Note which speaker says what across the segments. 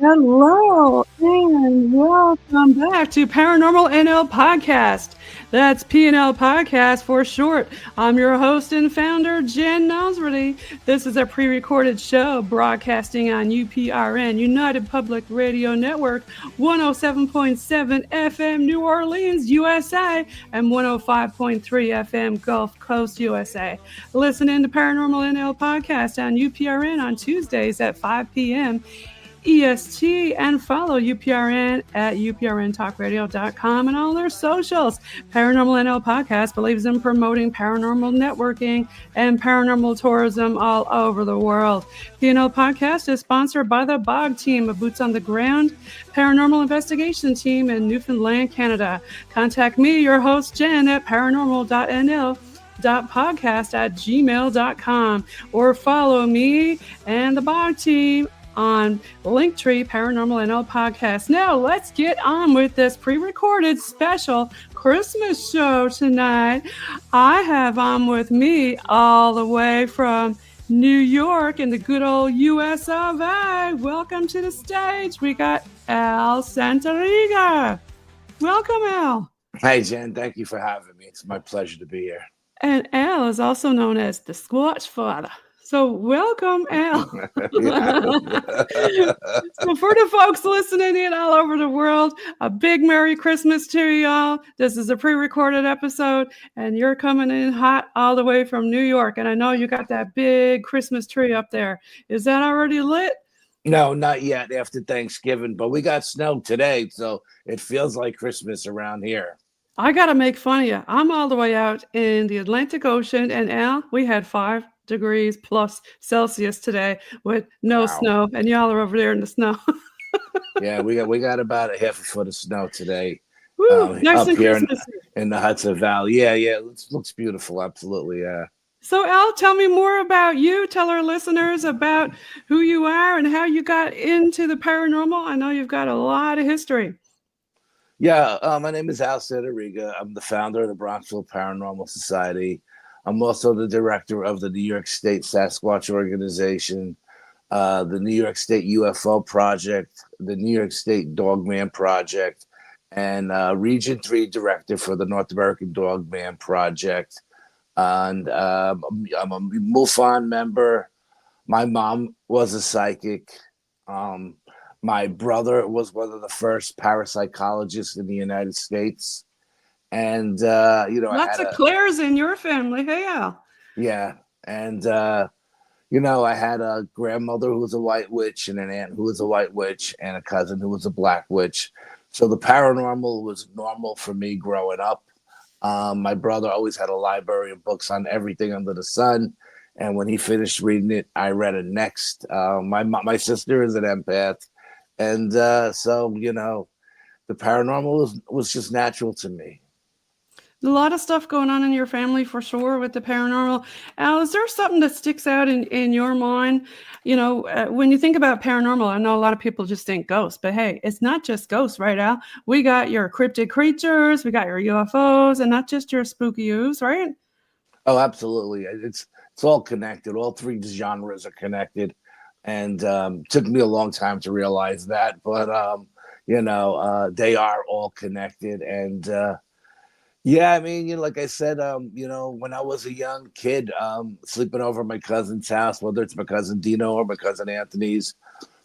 Speaker 1: Hello and welcome back to Paranormal NL Podcast. That's PNL Podcast for short. I'm your host and founder, Jen Nosworthy. This is a pre-recorded show broadcasting on UPRN, United Public Radio Network, 107.7 FM New Orleans, USA, and 105.3 FM Gulf Coast, USA. Listen in to Paranormal NL Podcast on UPRN on Tuesdays at 5 p.m. EST, and follow UPRN at uprntalkradio.com and all their socials. Paranormal NL Podcast believes in promoting paranormal networking and paranormal tourism all over the world. PNL Podcast is sponsored by the BOG team, a boots on the ground paranormal investigation team in Newfoundland, Canada. Contact me, your host Jen, at paranormal.nl podcast@gmail.com, or follow me and the BOG team on Linktree Paranormal NL Podcast. Now let's get on with this pre-recorded special Christmas show tonight. I have on with me all the way from New York in the good old US of A. Welcome to the stage. We got Al Santariga. Welcome, Al.
Speaker 2: Hi, Jen. Thank you for having me. It's my pleasure to be here.
Speaker 1: And Al is also known as the Squatchfather. So welcome, Al. So for the folks listening in all over the world, a big Merry Christmas to y'all. This is a pre-recorded episode, and you're coming in hot all the way from New York. And I know you got that big Christmas tree up there. Is that already lit?
Speaker 2: No, not yet, after Thanksgiving, but we got snow today, so it feels like Christmas around here.
Speaker 1: I got to make fun of you. I'm all the way out in the Atlantic Ocean, and Al, we had 5 degrees plus Celsius today with no snow, and y'all are over there in the snow.
Speaker 2: Yeah, we got about a half a foot of snow today.
Speaker 1: Nice
Speaker 2: up
Speaker 1: and
Speaker 2: here
Speaker 1: in
Speaker 2: the Hudson Valley. Yeah, it looks beautiful. Absolutely, yeah.
Speaker 1: So Al, tell me more about you. Tell our listeners about who you are and how you got into the paranormal. I know you've got a lot of history.
Speaker 2: Yeah, my name is Al Santariga. I'm the founder of the Bronxville Paranormal Society. I'm also the director of the New York State Sasquatch Organization, the New York State UFO Project, the New York State Dogman Project, and Region 3 director for the North American Dogman Project. And I'm a MUFON member. My mom was a psychic. My brother was one of the first parapsychologists in the United States. And,
Speaker 1: lots of Claires in your family. Hey, Al.
Speaker 2: Yeah. And, I had a grandmother who was a white witch and an aunt who was a white witch and a cousin who was a black witch. So the paranormal was normal for me growing up. My brother always had a library of books on everything under the sun. And when he finished reading it, I read it next. My sister is an empath. And so, the paranormal was just natural to me.
Speaker 1: A lot of stuff going on in your family for sure with the paranormal. Al, is there something that sticks out in your mind? When you think about paranormal, I know a lot of people just think ghosts, but hey, it's not just ghosts, right, Al? We got your cryptid creatures, we got your UFOs, and not just your spooky ooze, right?
Speaker 2: Oh, absolutely. It's all connected. All 3 genres are connected. And took me a long time to realize that, but they are all connected. And like I said, when I was a young kid, sleeping over at my cousin's house, whether it's my cousin Dino or my cousin Anthony's,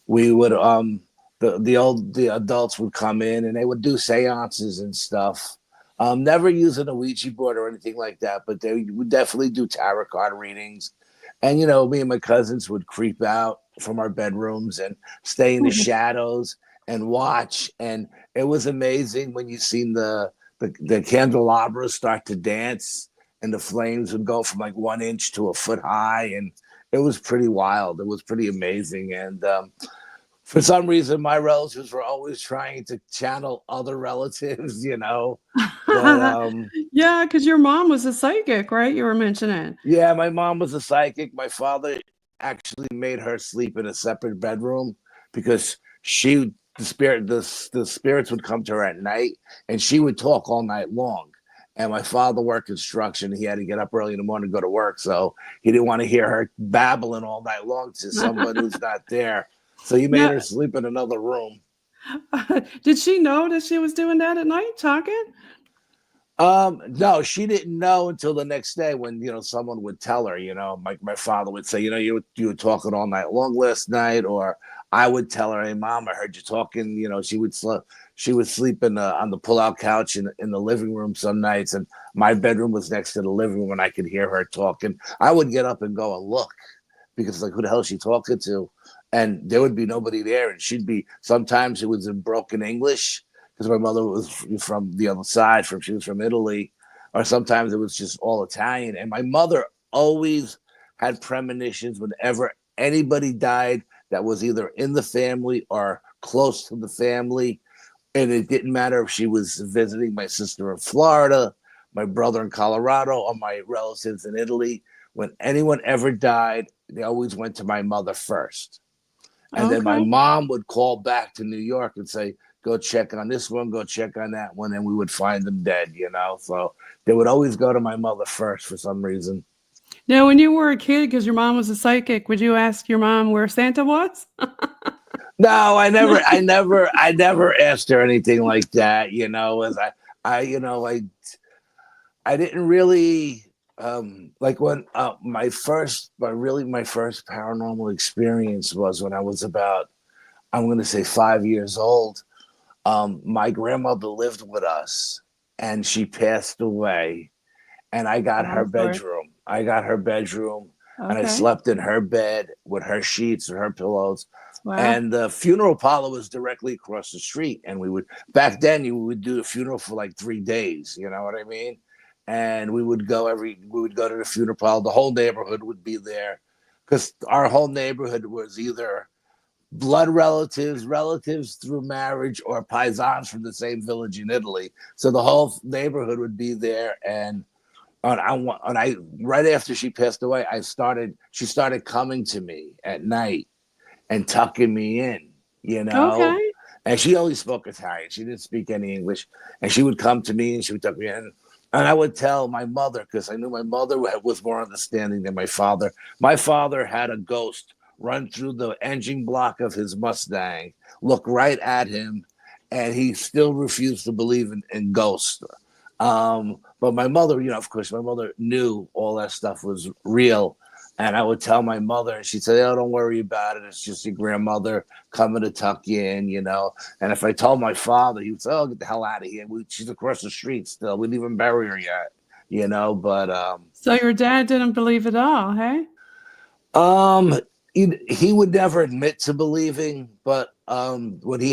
Speaker 2: we would the adults would come in and they would do seances and stuff. Never using a Ouija board or anything like that, but they would definitely do tarot card readings. And, me and my cousins would creep out from our bedrooms and stay in the shadows and watch. And it was amazing when you seen the candelabras start to dance and the flames would go from like 1 inch to a foot high. And it was pretty wild. It was pretty amazing. And for some reason, my relatives were always trying to channel other relatives, But,
Speaker 1: yeah, because your mom was a psychic, right? You were mentioning.
Speaker 2: Yeah, my mom was a psychic. My father actually made her sleep in a separate bedroom because the spirits would come to her at night and she would talk all night long. And my father worked construction. He had to get up early in the morning to go to work. So he didn't want to hear her babbling all night long to someone who's not there. So you made
Speaker 1: Now,
Speaker 2: her sleep in another room.
Speaker 1: did she know that she was doing that at night, talking?
Speaker 2: No, she didn't know until the next day when, someone would tell her, my father would say, you were talking all night long last night, or I would tell her, hey mom, I heard you talking, she would sleep on the pull-out couch in the living room some nights, and my bedroom was next to the living room and I could hear her talking. I would get up and go and look because like, who the hell is she talking to? And there would be nobody there, and sometimes it was in broken English because my mother was from the other side, she was from Italy, or sometimes it was just all Italian. And my mother always had premonitions whenever anybody died that was either in the family or close to the family. And it didn't matter if she was visiting my sister in Florida, my brother in Colorado, or my relatives in Italy. When anyone ever died, they always went to my mother first. And then my
Speaker 1: Okay.
Speaker 2: mom would call back to New York and say, go check on this one, go check on that one, and we would find them dead, So they would always go to my mother first for some reason.
Speaker 1: Now, when you were a kid, because your mom was a psychic, would you ask your mom where Santa was?
Speaker 2: No, I never asked her anything like that, as I didn't really like when my first paranormal experience was when I was about, I'm going to say 5 years old. My grandmother lived with us and she passed away, and I got her
Speaker 1: I'm sorry.
Speaker 2: bedroom. I got her bedroom and I
Speaker 1: Okay.
Speaker 2: slept in her bed with her sheets and her pillows.
Speaker 1: Wow.
Speaker 2: And the funeral parlor was directly across the street. And back then, you would do a funeral for like 3 days. You know what I mean? And we would go to the funeral parlor. The whole neighborhood would be there because our whole neighborhood was either blood relatives through marriage, or paisans from the same village in Italy. So the whole neighborhood would be there. And right after she passed away, she started coming to me at night and tucking me in,
Speaker 1: Okay.
Speaker 2: and she only spoke Italian. She didn't speak any English. And she would come to me and she would tuck me in. And I would tell my mother, because I knew my mother was more understanding than my father. My father had a ghost run through the engine block of his Mustang, look right at him, and he still refused to believe in ghosts. But my mother, of course, my mother knew all that stuff was real. And I would tell my mother, and she'd say, oh, don't worry about it. It's just your grandmother coming to tuck you in. And if I told my father, he would say, oh, get the hell out of here. She's across the street still. We didn't even bury her yet. But
Speaker 1: So your dad didn't believe at all, hey?
Speaker 2: um, he would never admit to believing, but when he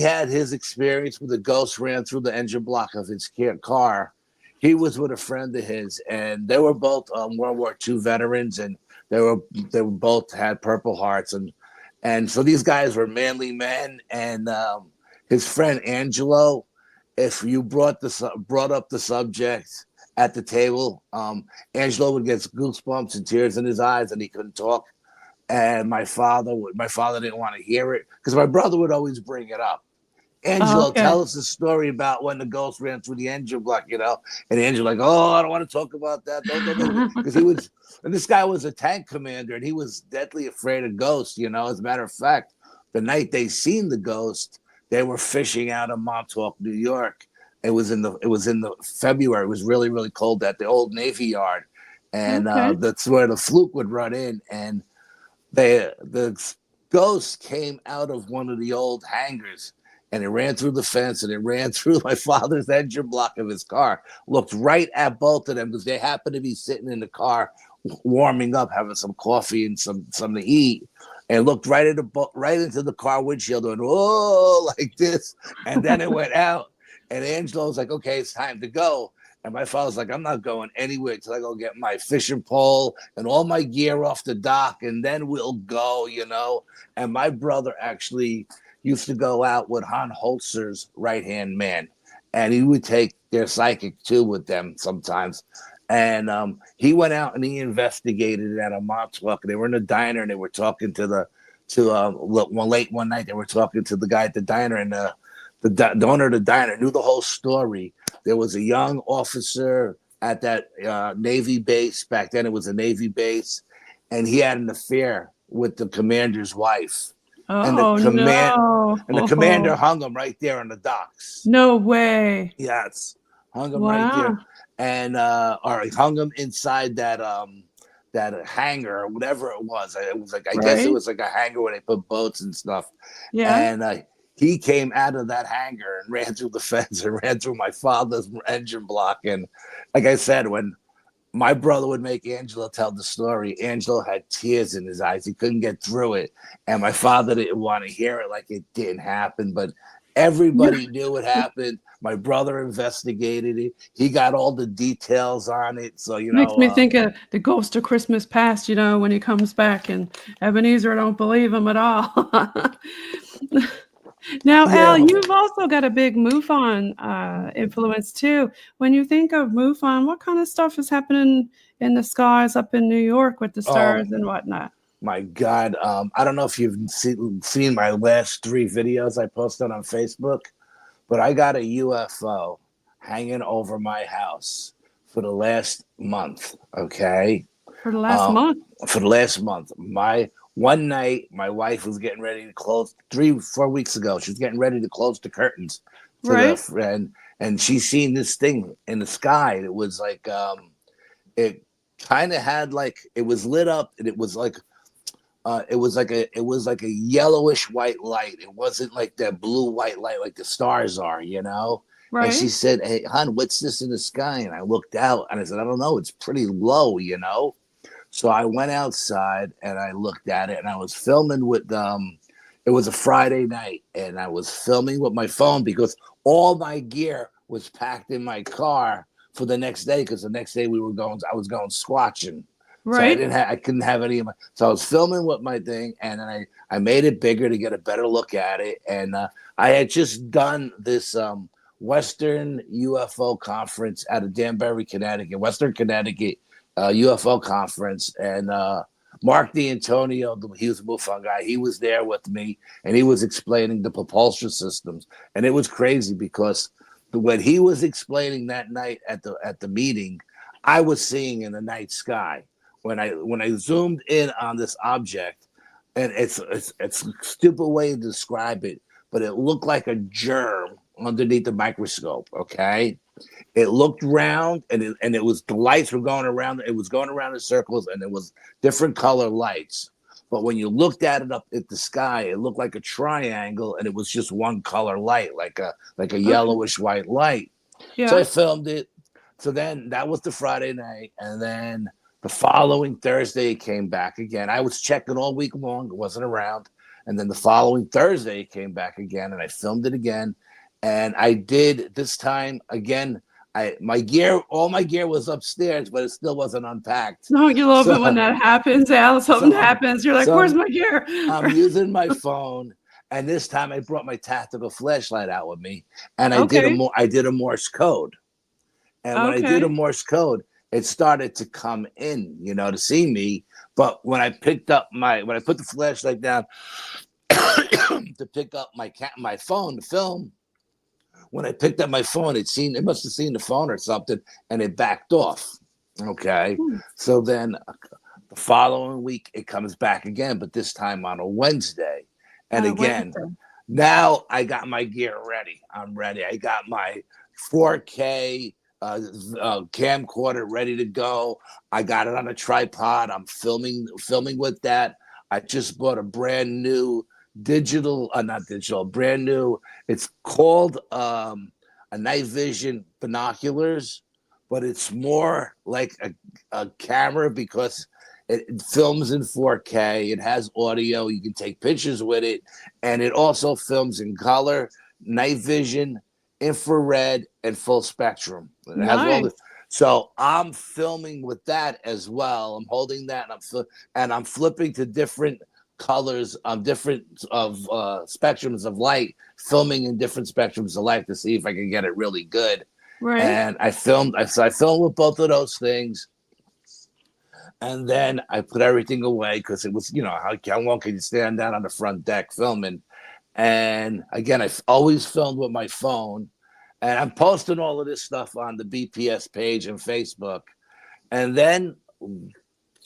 Speaker 2: had his experience where the ghost ran through the engine block of his car, he was with a friend of his, and they were both World War II veterans, and they were both had Purple Hearts, and so these guys were manly men, and his friend Angelo, if you brought up the subject at the table, Angelo would get goosebumps and tears in his eyes, and he couldn't talk. And my father didn't want to hear it because my brother would always bring it up.
Speaker 1: Oh,
Speaker 2: Angelo,
Speaker 1: okay.
Speaker 2: tell us the story about when the ghost ran through the engine block. And Angelo like, oh, I don't want to talk about that. Don't. Because and this guy was a tank commander, and he was deadly afraid of ghosts. As a matter of fact, the night they seen the ghost, they were fishing out of Montauk, New York. It was in the February. It was really, really cold at the old Navy Yard, and
Speaker 1: Okay.
Speaker 2: that's where the fluke would run in, and the ghost came out of one of the old hangars, and it ran through the fence, and it ran through my father's engine block of his car, looked right at both of them because they happened to be sitting in the car warming up, having some coffee and something to eat, and looked right into the car windshield and like this, and then it went out, and Angelo's like, okay, it's time to go. And my father's like, I'm not going anywhere until I go get my fishing pole and all my gear off the dock, and then we'll go. And my brother actually used to go out with Han Holzer's right-hand man, and he would take their psychic too with them sometimes. And he went out and he investigated it at a Montauk. They were in a diner and they were talking late one night. They were talking to the guy at the diner, and the owner of the diner knew the whole story. There was a young officer at that Navy base. Back then it was a Navy base, and he had an affair with the commander's wife. and the
Speaker 1: Oh
Speaker 2: commander
Speaker 1: no.
Speaker 2: hung him right there on the docks.
Speaker 1: No way.
Speaker 2: Yes, hung him right there,
Speaker 1: Wow.
Speaker 2: and or hung him inside that hangar or whatever it was. It was like, I guess it
Speaker 1: Right.
Speaker 2: was like a hangar where they put boats and stuff.
Speaker 1: Yeah.
Speaker 2: And he came out of that hangar and ran through the fence and ran through my father's engine block. And like I said, when my brother would make Angelo tell the story, Angelo had tears in his eyes. He couldn't get through it. And my father didn't want to hear it, like it didn't happen. But everybody knew it happened. My brother investigated it. He got all the details on it. So,
Speaker 1: Makes me think of the Ghost of Christmas Past, when he comes back and Ebenezer don't believe him at all. Now, Al,
Speaker 2: yeah.
Speaker 1: you've also got a big MUFON influence too. When you think of MUFON, what kind of stuff is happening in the skies up in New York with the stars and whatnot?
Speaker 2: My God. I don't know if you've seen my last 3 videos I posted on Facebook, but I got a UFO hanging over my house for the last month. Okay.
Speaker 1: For the last month?
Speaker 2: For the last month. One night, my wife was getting ready to close 3-4 weeks ago. She was getting ready to close the curtains to
Speaker 1: Right.
Speaker 2: the friend, and she seen this thing in the sky. It was like it kind of had like, it was lit up, and it was like a yellowish white light. It wasn't like that blue white light like the stars are.
Speaker 1: Right.
Speaker 2: And she said, "Hey, hon, what's this in the sky?" And I looked out and I said, "I don't know. It's pretty low." So I went outside and I looked at it, and I was filming with it was a Friday night, and I was filming with my phone because all my gear was packed in my car for the next day, because the next day I was going squatching.
Speaker 1: Right.
Speaker 2: So I couldn't have any of my, so I was filming with my thing, and then I made it bigger to get a better look at it. And I had just done this Western UFO conference out of Danbury, Connecticut, Western Connecticut UFO conference, and Mark D'Antonio, he was a MUFON guy. He was there with me, and he was explaining the propulsion systems, and it was crazy because what he was explaining that night at the meeting, I was seeing in the night sky when I zoomed in on this object, and it's a stupid way to describe it, but it looked like a germ underneath the microscope. Okay. It looked round, and it was, the lights were going around. It was going around in circles, and it was different color lights. But when you looked at it up at the sky, it looked like a triangle, and it was just one color light, like a yellowish white light.
Speaker 1: Yeah.
Speaker 2: So I filmed it. So then that was the Friday night, and then the following Thursday it came back again. I was checking all week long; it wasn't around. And then the following Thursday it came back again, and I filmed it again. And I did this time again. All my gear was upstairs, but it still wasn't unpacked.
Speaker 1: No, you love it when that happens, Al. Something happens. You're like, where's my gear?
Speaker 2: I'm using my phone, and this time I brought my tactical flashlight out with me, and I did a Morse code. And when I did a Morse code, it started to come in, to see me. But when I put the flashlight down to pick up my phone to film, when I picked up my phone, it must have seen the phone or something, and it backed off. Okay. So then the following week, it comes back again, but this time on a Wednesday. And again, now I got my gear ready. I'm ready. I got my 4K camcorder ready to go. I got it on a tripod. I'm filming with that. I just bought a brand new brand new. It's called a night vision binoculars, but it's more like a camera because it films in 4K. It has audio. You can take pictures with it, and it also films in color, night vision, infrared, and full spectrum. It has all this. So I'm filming with that as well. I'm holding that, and I'm flipping to different colors of different spectrums of light, filming in different spectrums of light to see if I can get it really good. Right. And I filmed with both of those things, and then I put everything away because it was, how long can you stand down on the front deck filming? And again, I always filmed with my phone, and I'm posting all of this stuff on the BPS page and Facebook. And then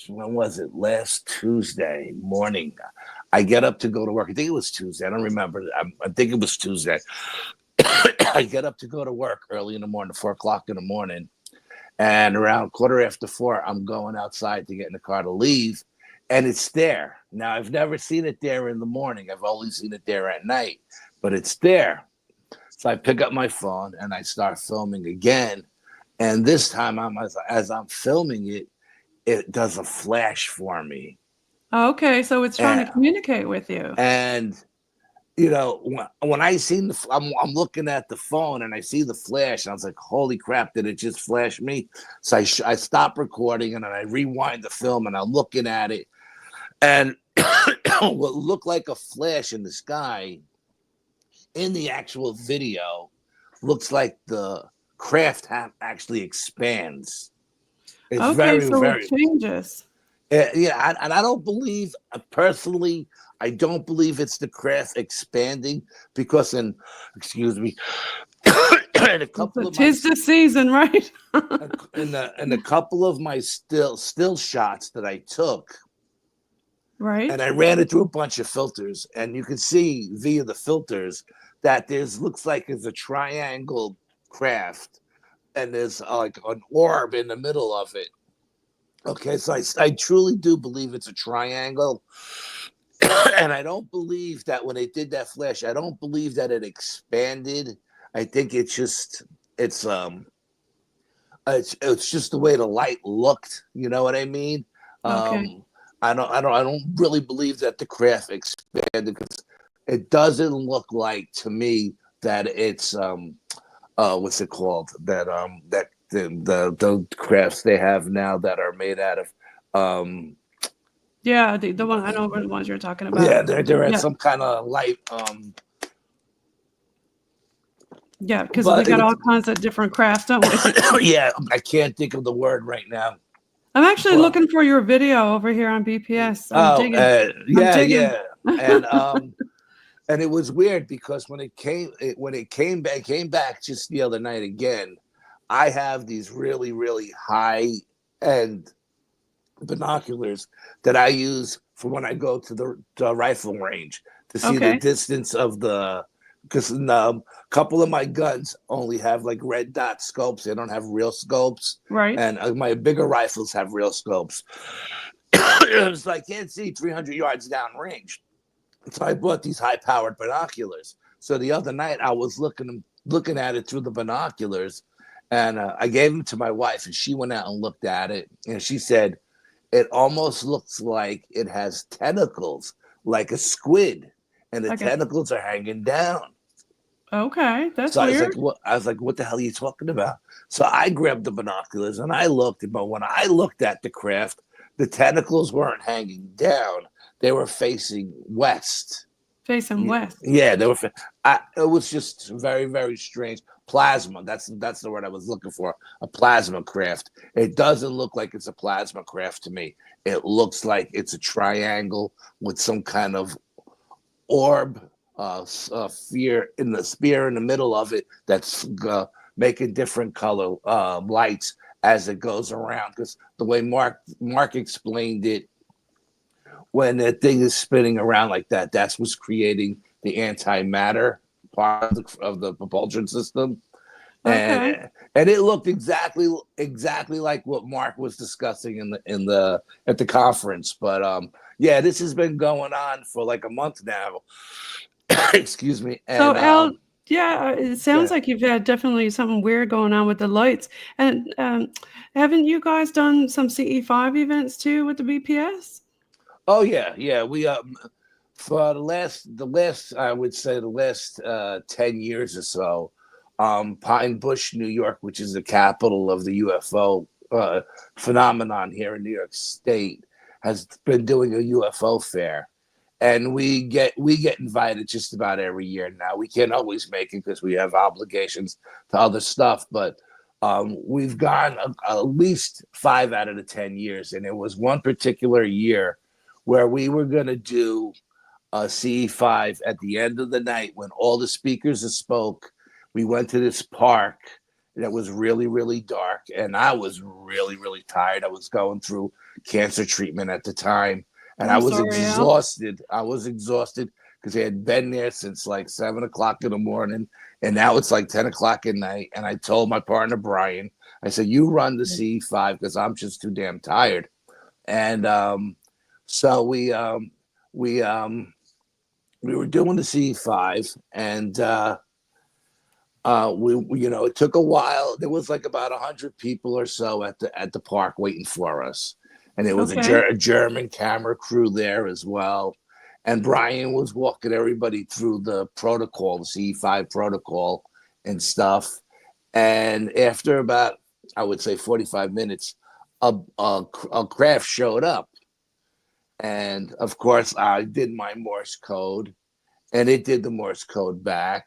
Speaker 2: when was it? Last Tuesday morning. I get up to go to work. I think it was Tuesday. I don't remember. I think it was Tuesday. I get up to go to work early in the morning, 4:00 in the morning. And around 4:15, I'm going outside to get in the car to leave. And it's there. Now, I've never seen it there in the morning. I've only seen it there at night. But it's there. So I pick up my phone and I start filming again. And this time, as I'm filming it, it does a flash for me.
Speaker 1: Okay, so it's trying to communicate with you.
Speaker 2: And you know, when I seen I'm looking at the phone and I see the flash, and I was like, "Holy crap! Did it just flash me?" So I stop recording and then I rewind the film and I'm looking at it, and what looked like a flash in the sky in the actual video looks like the craft actually expands. It's
Speaker 1: Okay, so it changes.
Speaker 2: Yeah, and I don't believe, personally, I don't believe it's the craft expanding because in a couple of
Speaker 1: tis the season, right?
Speaker 2: in a couple of my still shots that I took,
Speaker 1: right,
Speaker 2: and I ran it through a bunch of filters, and you can see via the filters that looks like there's a triangle craft, and there's like an orb in the middle of it. Okay, so I truly do believe it's a triangle. And I don't believe that when they did that flash, I don't believe that it expanded. I think it's just it's just the way the light looked. You know what I mean?
Speaker 1: okay.
Speaker 2: I don't really believe that the craft expanded because it doesn't look like to me that it's what's it called, that the crafts they have now that are made out of
Speaker 1: yeah, the one I know the ones you're talking about.
Speaker 2: Yeah, they're at some kind of light.
Speaker 1: Yeah, because we got all kinds of different crafts, don't we?
Speaker 2: Yeah, I can't think of the word right now.
Speaker 1: I'm actually looking for your video over here on BPS. I'm digging.
Speaker 2: Yeah, and it was weird because when it came back just the other night again. I have these really, really high end binoculars that I use for when I go to the rifle range to see the distance of because a couple of my guns only have like red dot scopes. They don't have real scopes.
Speaker 1: Right.
Speaker 2: And my bigger rifles have real scopes. It was like, can't see 300 yards downrange. So I bought these high powered binoculars. So the other night I was looking at it through the binoculars. And I gave them to my wife, and she went out and looked at it, and she said, it almost looks like it has tentacles, like a squid, and the tentacles are hanging down.
Speaker 1: Okay, that's
Speaker 2: so
Speaker 1: weird.
Speaker 2: I was like, what the hell are you talking about? So I grabbed the binoculars, and I looked, but when I looked at the craft, the tentacles weren't hanging down. They were facing west.
Speaker 1: Facing west.
Speaker 2: Yeah, they were. It was just very, very strange. Plasma. That's the word I was looking for. A plasma craft. It doesn't look like it's a plasma craft to me. It looks like it's a triangle with some kind of orb, sphere in the middle of it that's making different color lights as it goes around. Because the way Mark explained it, when that thing is spinning around like that, that's what's creating the antimatter part of the propulsion system. And it looked exactly like what Mark was discussing at the conference. But yeah, this has been going on for like a month now. Excuse me. And,
Speaker 1: so Al, yeah, it sounds like you've had definitely something weird going on with the lights. And haven't you guys done some CE5 events too with the BPS?
Speaker 2: Oh yeah. We for the last I would say the last 10 years or so, Pine Bush, New York, which is the capital of the UFO phenomenon here in New York State, has been doing a UFO fair, and we get invited just about every year now. We can't always make it because we have obligations to other stuff, but we've gone at least 5 out of the 10 years, and it was one particular year where we were going to do CE5 at the end of the night when all the speakers have spoke. We went to this park that was really, really dark, and I was really, really tired. I was going through cancer treatment at the time, and I
Speaker 1: I'm
Speaker 2: was
Speaker 1: sorry, Al.
Speaker 2: exhausted. I was exhausted because I had been there since like 7 o'clock in the morning, and now it's like 10 o'clock at night. And I told my partner Brian, I said, "You run the C5 because I'm just too damn tired." And so we were doing the C5, and it took a while. There was like about 100 people or so at the park waiting for us, and there was a German camera crew there as well. And Brian was walking everybody through the protocol, the C5 protocol and stuff. And after about, I would say 45 minutes, a craft showed up. And of course, I did my Morse code, and it did the Morse code back.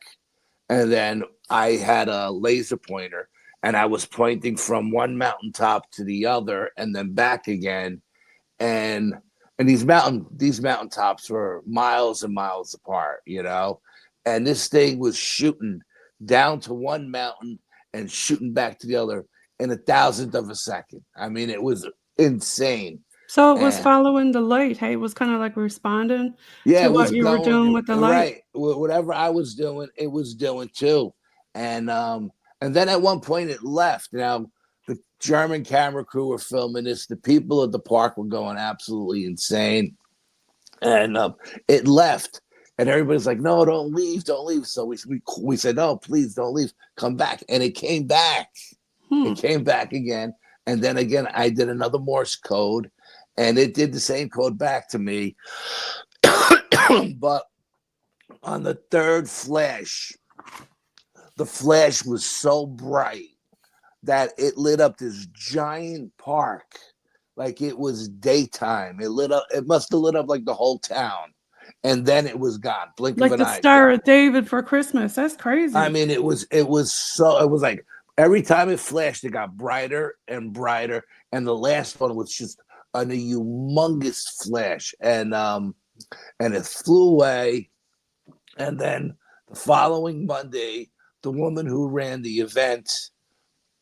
Speaker 2: And then I had a laser pointer, and I was pointing from one mountaintop to the other, and then back again. And these mountaintops were miles and miles apart, And this thing was shooting down to one mountain and shooting back to the other in a thousandth of a second. I mean, it was insane.
Speaker 1: So it was following the light. Hey, it was kind of like responding to what you were doing with the light.
Speaker 2: Right. Whatever I was doing, it was doing too. And then at one point it left. Now the German camera crew were filming this. The people at the park were going absolutely insane. And it left. And everybody's like, "No, don't leave, don't leave." So we said, "No, please don't leave. Come back." And it came back. It came back again. And then again, I did another Morse code. And it did the same code back to me. But on the third flash, the flash was so bright that it lit up this giant park like it was daytime. It must have lit up like the whole town. And then it was gone. Blink of an eye.
Speaker 1: Like the Star of David for Christmas. That's crazy.
Speaker 2: I mean, it was like every time it flashed, it got brighter and brighter. And the last one was just a humongous flash, and it flew away. And then the following Monday, the woman who ran the event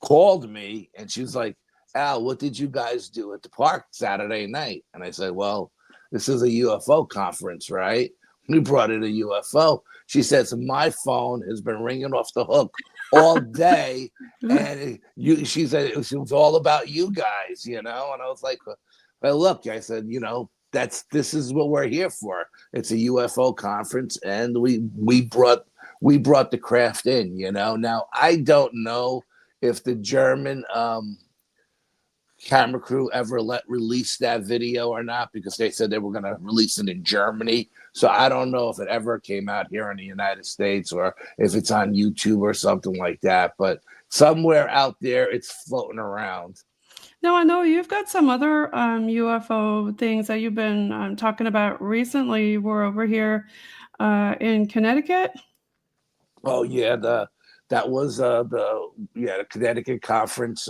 Speaker 2: called me, and she was like, "Al, what did you guys do at the park Saturday night?" And I said, "Well, this is a UFO conference, right? We brought in a UFO." She says, "My phone has been ringing off the hook all day." And she said it was all about you guys, And I was like, "Well, look," I said, this is what we're here for. It's a UFO conference, and we brought the craft in, Now I don't know if the German camera crew ever release that video or not, because they said they were going to release it in Germany. So I don't know if it ever came out here in the United States or if it's on YouTube or something like that. But somewhere out there, it's floating around.
Speaker 1: Now, I know you've got some other UFO things that you've been talking about recently. We're over here in Connecticut.
Speaker 2: Oh, yeah. That was the Connecticut conference.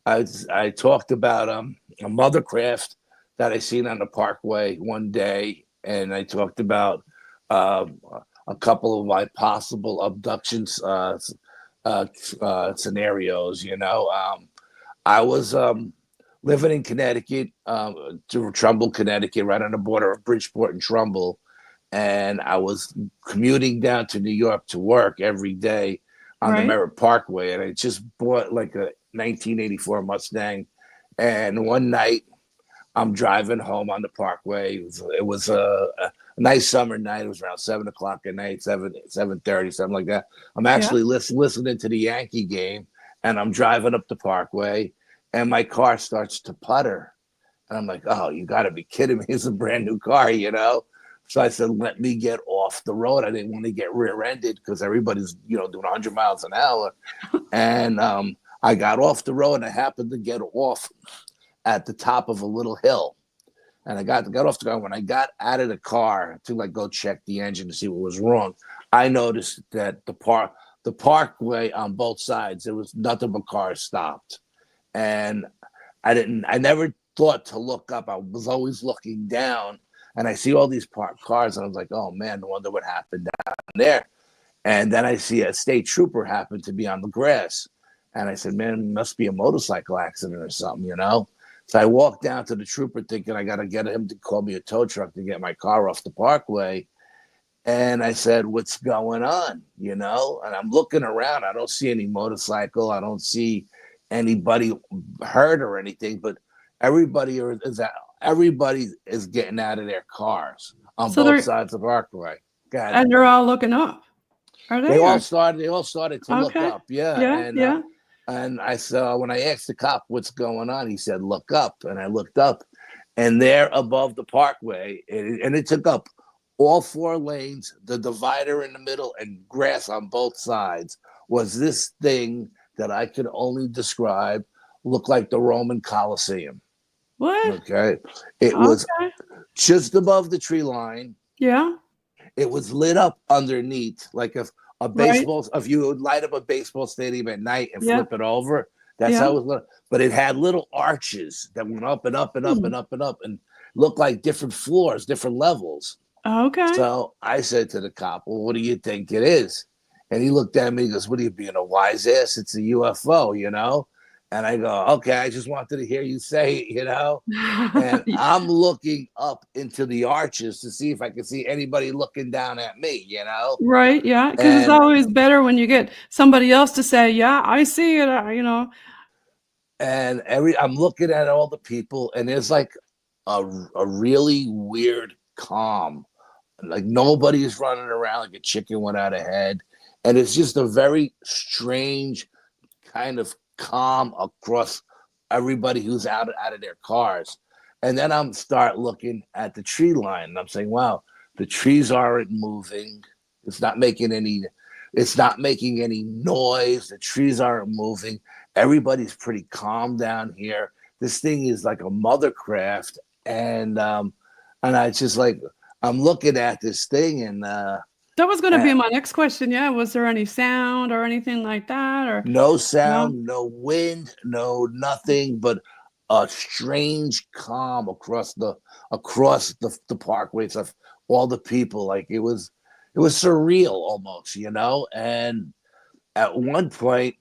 Speaker 2: I talked about a mother craft that I seen on the Parkway one day, and I talked about a couple of my possible abductions scenarios. I was living in Connecticut, Trumbull, Connecticut, right on the border of Bridgeport and Trumbull, and I was commuting down to New York to work every day on the Merritt Parkway, and I just bought like a 1984 Mustang, and one night I'm driving home on the Parkway. It was a nice summer night. It was around 7 o'clock at night, 7:30, something like that. I'm actually listening to the Yankee game, and I'm driving up the Parkway, and my car starts to putter. And I'm like, "Oh, you got to be kidding me. It's a brand new car, So I said, "Let me get off the road." I didn't want to get rear-ended because everybody's, doing 100 miles an hour. And I got off the road, and I happened to get off at the top of a little hill. And I got off the car. When I got out of the car to go check the engine to see what was wrong, I noticed that the parkway on both sides, there was nothing but cars stopped. And I never thought to look up. I was always looking down, and I see all these parked cars, and I was like, "Oh man, I wonder what happened down there." And then I see a state trooper happen to be on the grass. And I said, "Man, it must be a motorcycle accident or something, So I walked down to the trooper thinking I got to get him to call me a tow truck to get my car off the parkway. And I said, what's going on? And I'm looking around. I don't see any motorcycle. I don't see anybody hurt or anything, but everybody is getting out of their cars on
Speaker 1: So
Speaker 2: both sides of the parkway.
Speaker 1: and they're all looking up. Are they?
Speaker 2: They all started to look
Speaker 1: Okay.
Speaker 2: up. Yeah.
Speaker 1: Yeah.
Speaker 2: And I saw, when I asked the cop what's going on, he said, look up. And I looked up, and there above the parkway, and it took up all 4 lanes, the divider in the middle, and grass on both sides, was this thing that I could only describe looked like the Roman Colosseum.
Speaker 1: What?
Speaker 2: Okay. It was just above the tree line.
Speaker 1: Yeah.
Speaker 2: It was lit up underneath, like if you would light up a baseball stadium at night and flip it over. That's how it was lit up. But it had little arches that went up and up and up and up and up and looked like different floors, different levels.
Speaker 1: Okay.
Speaker 2: So I said to the cop, well, what do you think it is? And he looked at me and goes, what are you being, a wise ass? It's a UFO, And I go, okay, I just wanted to hear you say it, And I'm looking up into the arches to see if I can see anybody looking down at me,
Speaker 1: Right, yeah, because it's always better when you get somebody else to say, yeah, I see it,
Speaker 2: And I'm looking at all the people, and there's like a really weird calm. Like nobody's running around like a chicken without a head. And it's just a very strange kind of calm across everybody who's out of their cars. And then I'm start looking at the tree line, and I'm saying, wow, the trees aren't moving. It's not making any noise. The trees aren't moving. Everybody's pretty calm down here. This thing is like a mothercraft. And I just like, I'm looking at this thing, and
Speaker 1: that was going to be my next question. Yeah, was there any sound or anything like that, or
Speaker 2: no sound, no wind, no nothing, but a strange calm across the parkways of all the people. Like it was surreal almost, And at one point,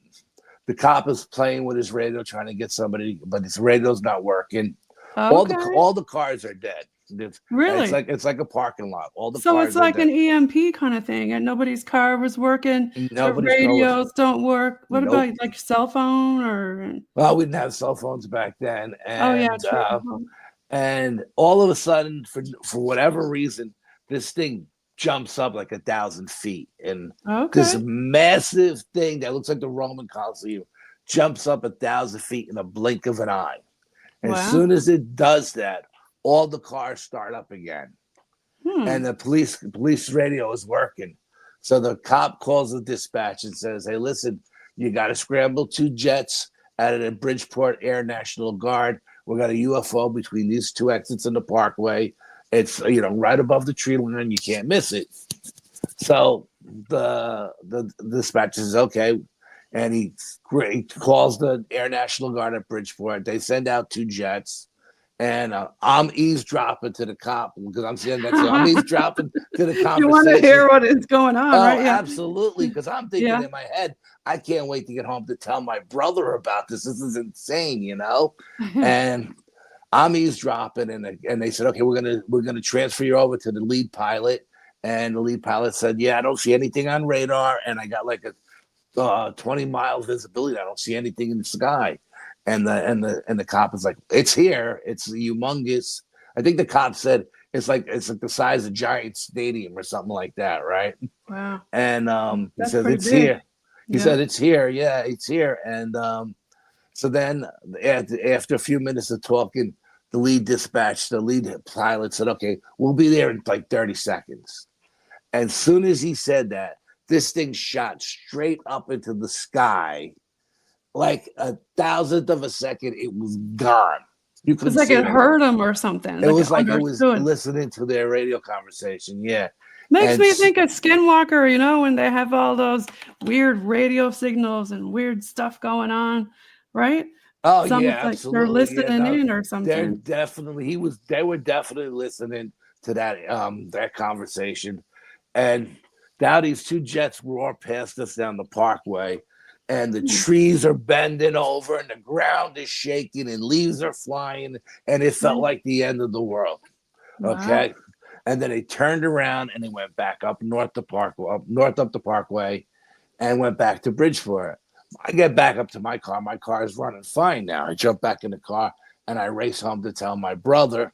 Speaker 2: the cop is playing with his radio, trying to get somebody, but his radio's not working. Okay. All the cars are dead.
Speaker 1: Really?
Speaker 2: It's like a parking lot. All the
Speaker 1: so
Speaker 2: cars
Speaker 1: it's like
Speaker 2: are dead.
Speaker 1: an EMP kind of thing, and nobody's car was working.
Speaker 2: Nobody's
Speaker 1: radios don't work. What
Speaker 2: Nope.
Speaker 1: about like cell phone or?
Speaker 2: Well, we didn't have cell phones back then, and
Speaker 1: true.
Speaker 2: And all of a sudden, for whatever reason, this thing jumps up like 1,000 feet, and this massive thing that looks like the Roman Colosseum jumps up 1,000 feet in a blink of an eye. And as soon as it does that, all the cars start up again, and the police radio is working. So the cop calls the dispatch and says, "Hey, listen, you got to scramble 2 jets out of the Bridgeport Air National Guard. We got a UFO between these 2 exits in the parkway. It's right above the tree line. You can't miss it." So the dispatcher says, "Okay," and he calls the Air National Guard at Bridgeport. They send out 2 jets. And I'm eavesdropping to the cop because I'm saying that. So I'm eavesdropping to the conversation.
Speaker 1: You want to hear what is going on, right?
Speaker 2: Yeah, absolutely. Because I'm thinking in my head, I can't wait to get home to tell my brother about this. This is insane, And I'm eavesdropping, and they said, "Okay, we're gonna transfer you over to the lead pilot." And the lead pilot said, "Yeah, I don't see anything on radar, and I got like a 20-mile visibility. I don't see anything in the sky." And the cop is like, "It's here. It's humongous." I think the cop said it's like the size of Giant Stadium or something like that, right?
Speaker 1: Wow.
Speaker 2: And he says it's here. He said it's here. Yeah, it's here. And so then after a few minutes of talking, the lead pilot said, "Okay, we'll be there in like 30 seconds." And as soon as he said that, this thing shot straight up into the sky. Like 1,000th of a second, it was gone. You could
Speaker 1: like it hurt them or something.
Speaker 2: It was like it was listening to their radio conversation. Yeah.
Speaker 1: Makes me think of Skinwalker, when they have all those weird radio signals and weird stuff going on, right?
Speaker 2: Oh, yeah, absolutely.
Speaker 1: They're listening in or something.
Speaker 2: They were definitely listening to that conversation. And now these 2 jets roar past us down the parkway. and the trees are bending over and the ground is shaking and leaves are flying, and it felt like the end of the world.
Speaker 1: Wow.
Speaker 2: Okay. And then they turned around and they went back up north the park, up the parkway, and went back to Bridgeport. I get back up to my car. My car is running fine now. I jump back in the car and I race home to tell my brother.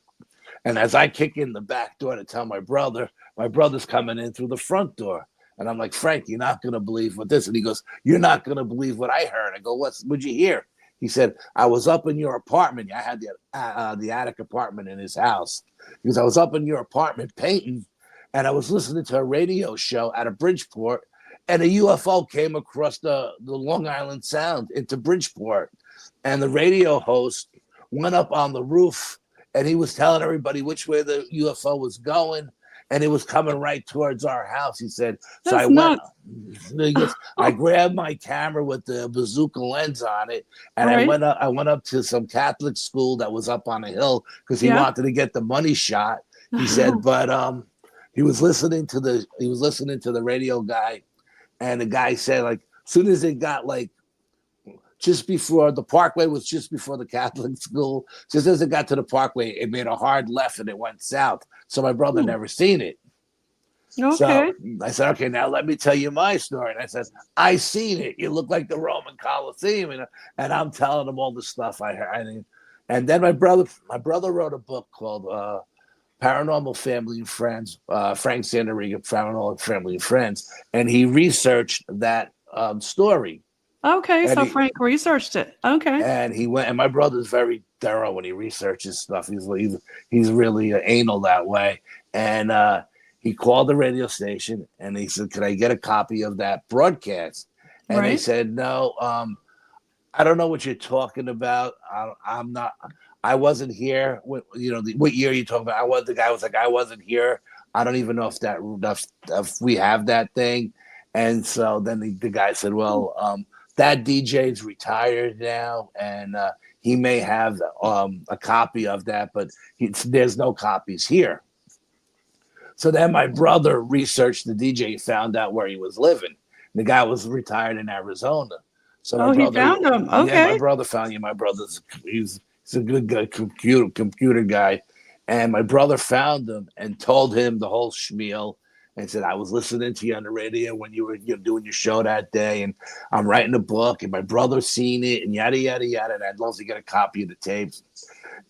Speaker 2: And as I kick in the back door to tell my brother's coming in through the front door. And I'm like, Frank, you're not going to believe what this. And he goes, you're not going to believe what I heard. I go, what'd you hear? He said, I was up in your apartment. I had the attic apartment in his house. Because I was up in your apartment painting, and I was listening to a radio show out of Bridgeport, and a UFO came across the Long Island Sound into Bridgeport. And the radio host went up on the roof, and he was telling everybody which way the UFO was going, and it was coming right towards our house. He said, so I went. I grabbed my camera with the bazooka lens on it, and I went up to some Catholic school that was up on a hill because he wanted to get the money shot. He said, but he was listening to the radio guy, and the guy said, like, as soon as it got like just before the parkway was just before the Catholic school, just as it got to the parkway, it made a hard left and it went south. So my brother never seen it.
Speaker 1: Okay.
Speaker 2: So I said, okay, now let me tell you my story. And I said, I seen it. You look like the Roman Colosseum. And I'm telling him all the stuff I heard. And then my brother wrote a book called Paranormal Family and Friends, Frank Santariga, Paranormal Family and Friends. And he researched that story.
Speaker 1: Okay, so Frank researched it. Okay.
Speaker 2: And he went, and my brother's very thorough when he researches stuff. He's really anal that way. And he called the radio station and he said, "Can I get a copy of that broadcast?" And they said, "No, I don't know what you're talking about. I wasn't here. What year are you talking about?" The guy was like, "I wasn't here. I don't even know if we have that thing." And so then the guy said, "Well, that DJ's retired now, and he may have a copy of that, but there's no copies here." So then my brother researched the DJ, found out where he was living. The guy was retired in Arizona. So
Speaker 1: he found him. Okay.
Speaker 2: Yeah, my brother found you. My brother's he's a good guy, computer guy, and my brother found him and told him the whole spiel. And said, I was listening to you on the radio when you were doing your show that day, and I'm writing a book, and my brother's seen it, and yada, yada, yada, and I'd love to get a copy of the tapes.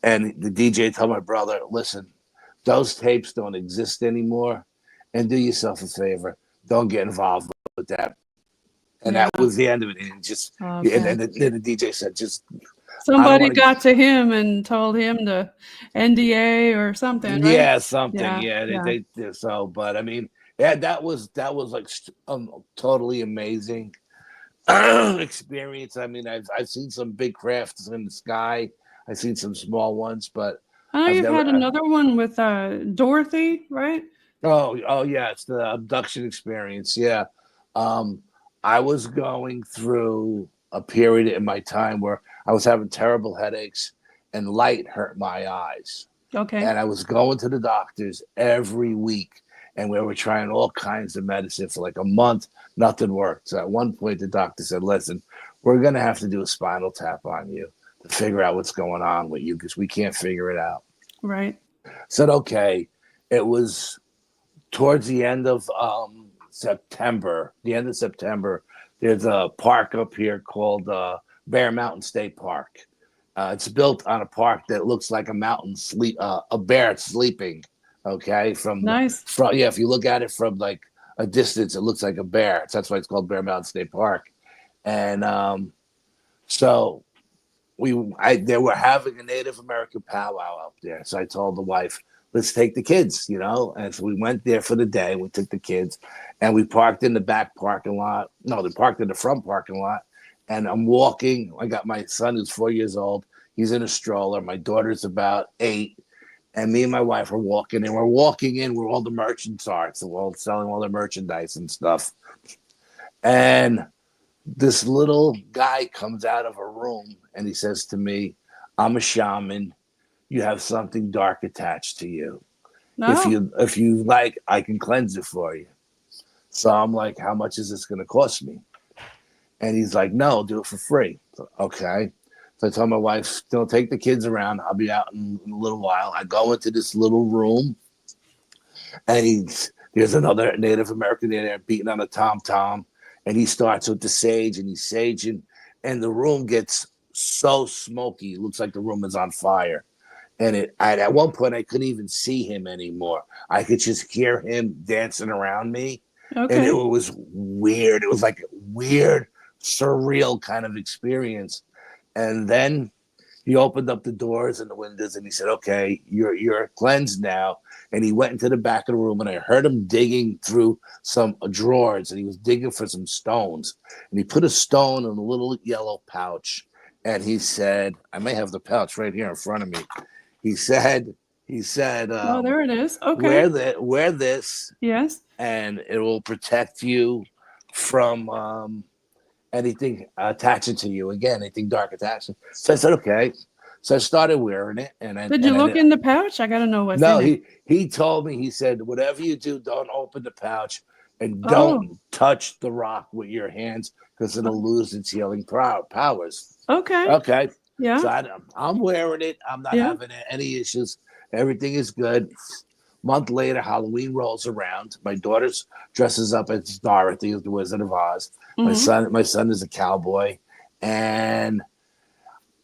Speaker 2: And the DJ told my brother, listen, those tapes don't exist anymore, and do yourself a favor, don't get involved with that. And that was the end of it. And and the DJ said, just...
Speaker 1: Somebody got to him and told him to NDA or something, right?
Speaker 2: Yeah, something. Yeah. They so, but I mean, that was like totally amazing experience. I mean, I've seen some big crafts in the sky. I've seen some small ones, but
Speaker 1: I know you've had another one with Dorothy, right?
Speaker 2: Oh yeah, it's the abduction experience. Yeah, I was going through a period in my time where I was having terrible headaches and light hurt my eyes.
Speaker 1: Okay.
Speaker 2: And I was going to the doctors every week, and we were trying all kinds of medicine for like a month. Nothing worked. So at one point, the doctor said, listen, we're going to have to do a spinal tap on you to figure out what's going on with you because we can't figure it out.
Speaker 1: Right.
Speaker 2: Said, okay. It was towards the end of September. There's a park up here called Bear Mountain State Park. It's built on a park that looks like a mountain a bear sleeping. Okay,
Speaker 1: nice.
Speaker 2: If you look at it from like a distance, it looks like a bear. So that's why it's called Bear Mountain State Park. And so they were having a Native American powwow up there. So I told the wife, let's take the kids, And so we went there for the day. We took the kids and we parked in the back parking lot. No, they parked in the front parking lot. And I'm walking. I got my son who's 4 years old. He's in a stroller. My daughter's about 8. And me and my wife are walking. And we're walking in where all the merchants are. So we're all selling all their merchandise and stuff. And this little guy comes out of a room and he says to me, I'm a shaman. You have something dark attached to you. No. If you like, I can cleanse it for you. So I'm like, how much is this going to cost me? And he's like, no, do it for free. So, okay. So I told my wife, don't take the kids around. I'll be out in a little while. I go into this little room, and there's another Native American in there beating on a tom-tom, and he starts with the sage, and he's saging, and the room gets so smoky. It looks like the room is on fire. And at one point, I couldn't even see him anymore. I could just hear him dancing around me.
Speaker 1: Okay.
Speaker 2: And it was weird. It was like a weird, surreal kind of experience. And then he opened up the doors and the windows, and he said, okay, you're cleansed now. And he went into the back of the room, and I heard him digging through some drawers, and he was digging for some stones. And he put a stone in a little yellow pouch. And he said, I may have the pouch right here in front of me. He said,
Speaker 1: oh, there it is. Okay.
Speaker 2: wear this.
Speaker 1: Yes.
Speaker 2: And it will protect you from anything attaching to you. Again, anything dark attaching. So I said, okay. So I started wearing it.
Speaker 1: Did you look in the pouch? I got to know what's in it.
Speaker 2: No, he told me, he said, whatever you do, don't open the pouch and don't touch the rock with your hands because it'll lose its healing powers.
Speaker 1: Okay.
Speaker 2: Okay.
Speaker 1: Yeah.
Speaker 2: So I'm wearing it. I'm not having any issues. Everything is good. Month later, Halloween rolls around. My daughter dresses up as Dorothy, as the Wizard of Oz. Mm-hmm. My son is a cowboy, and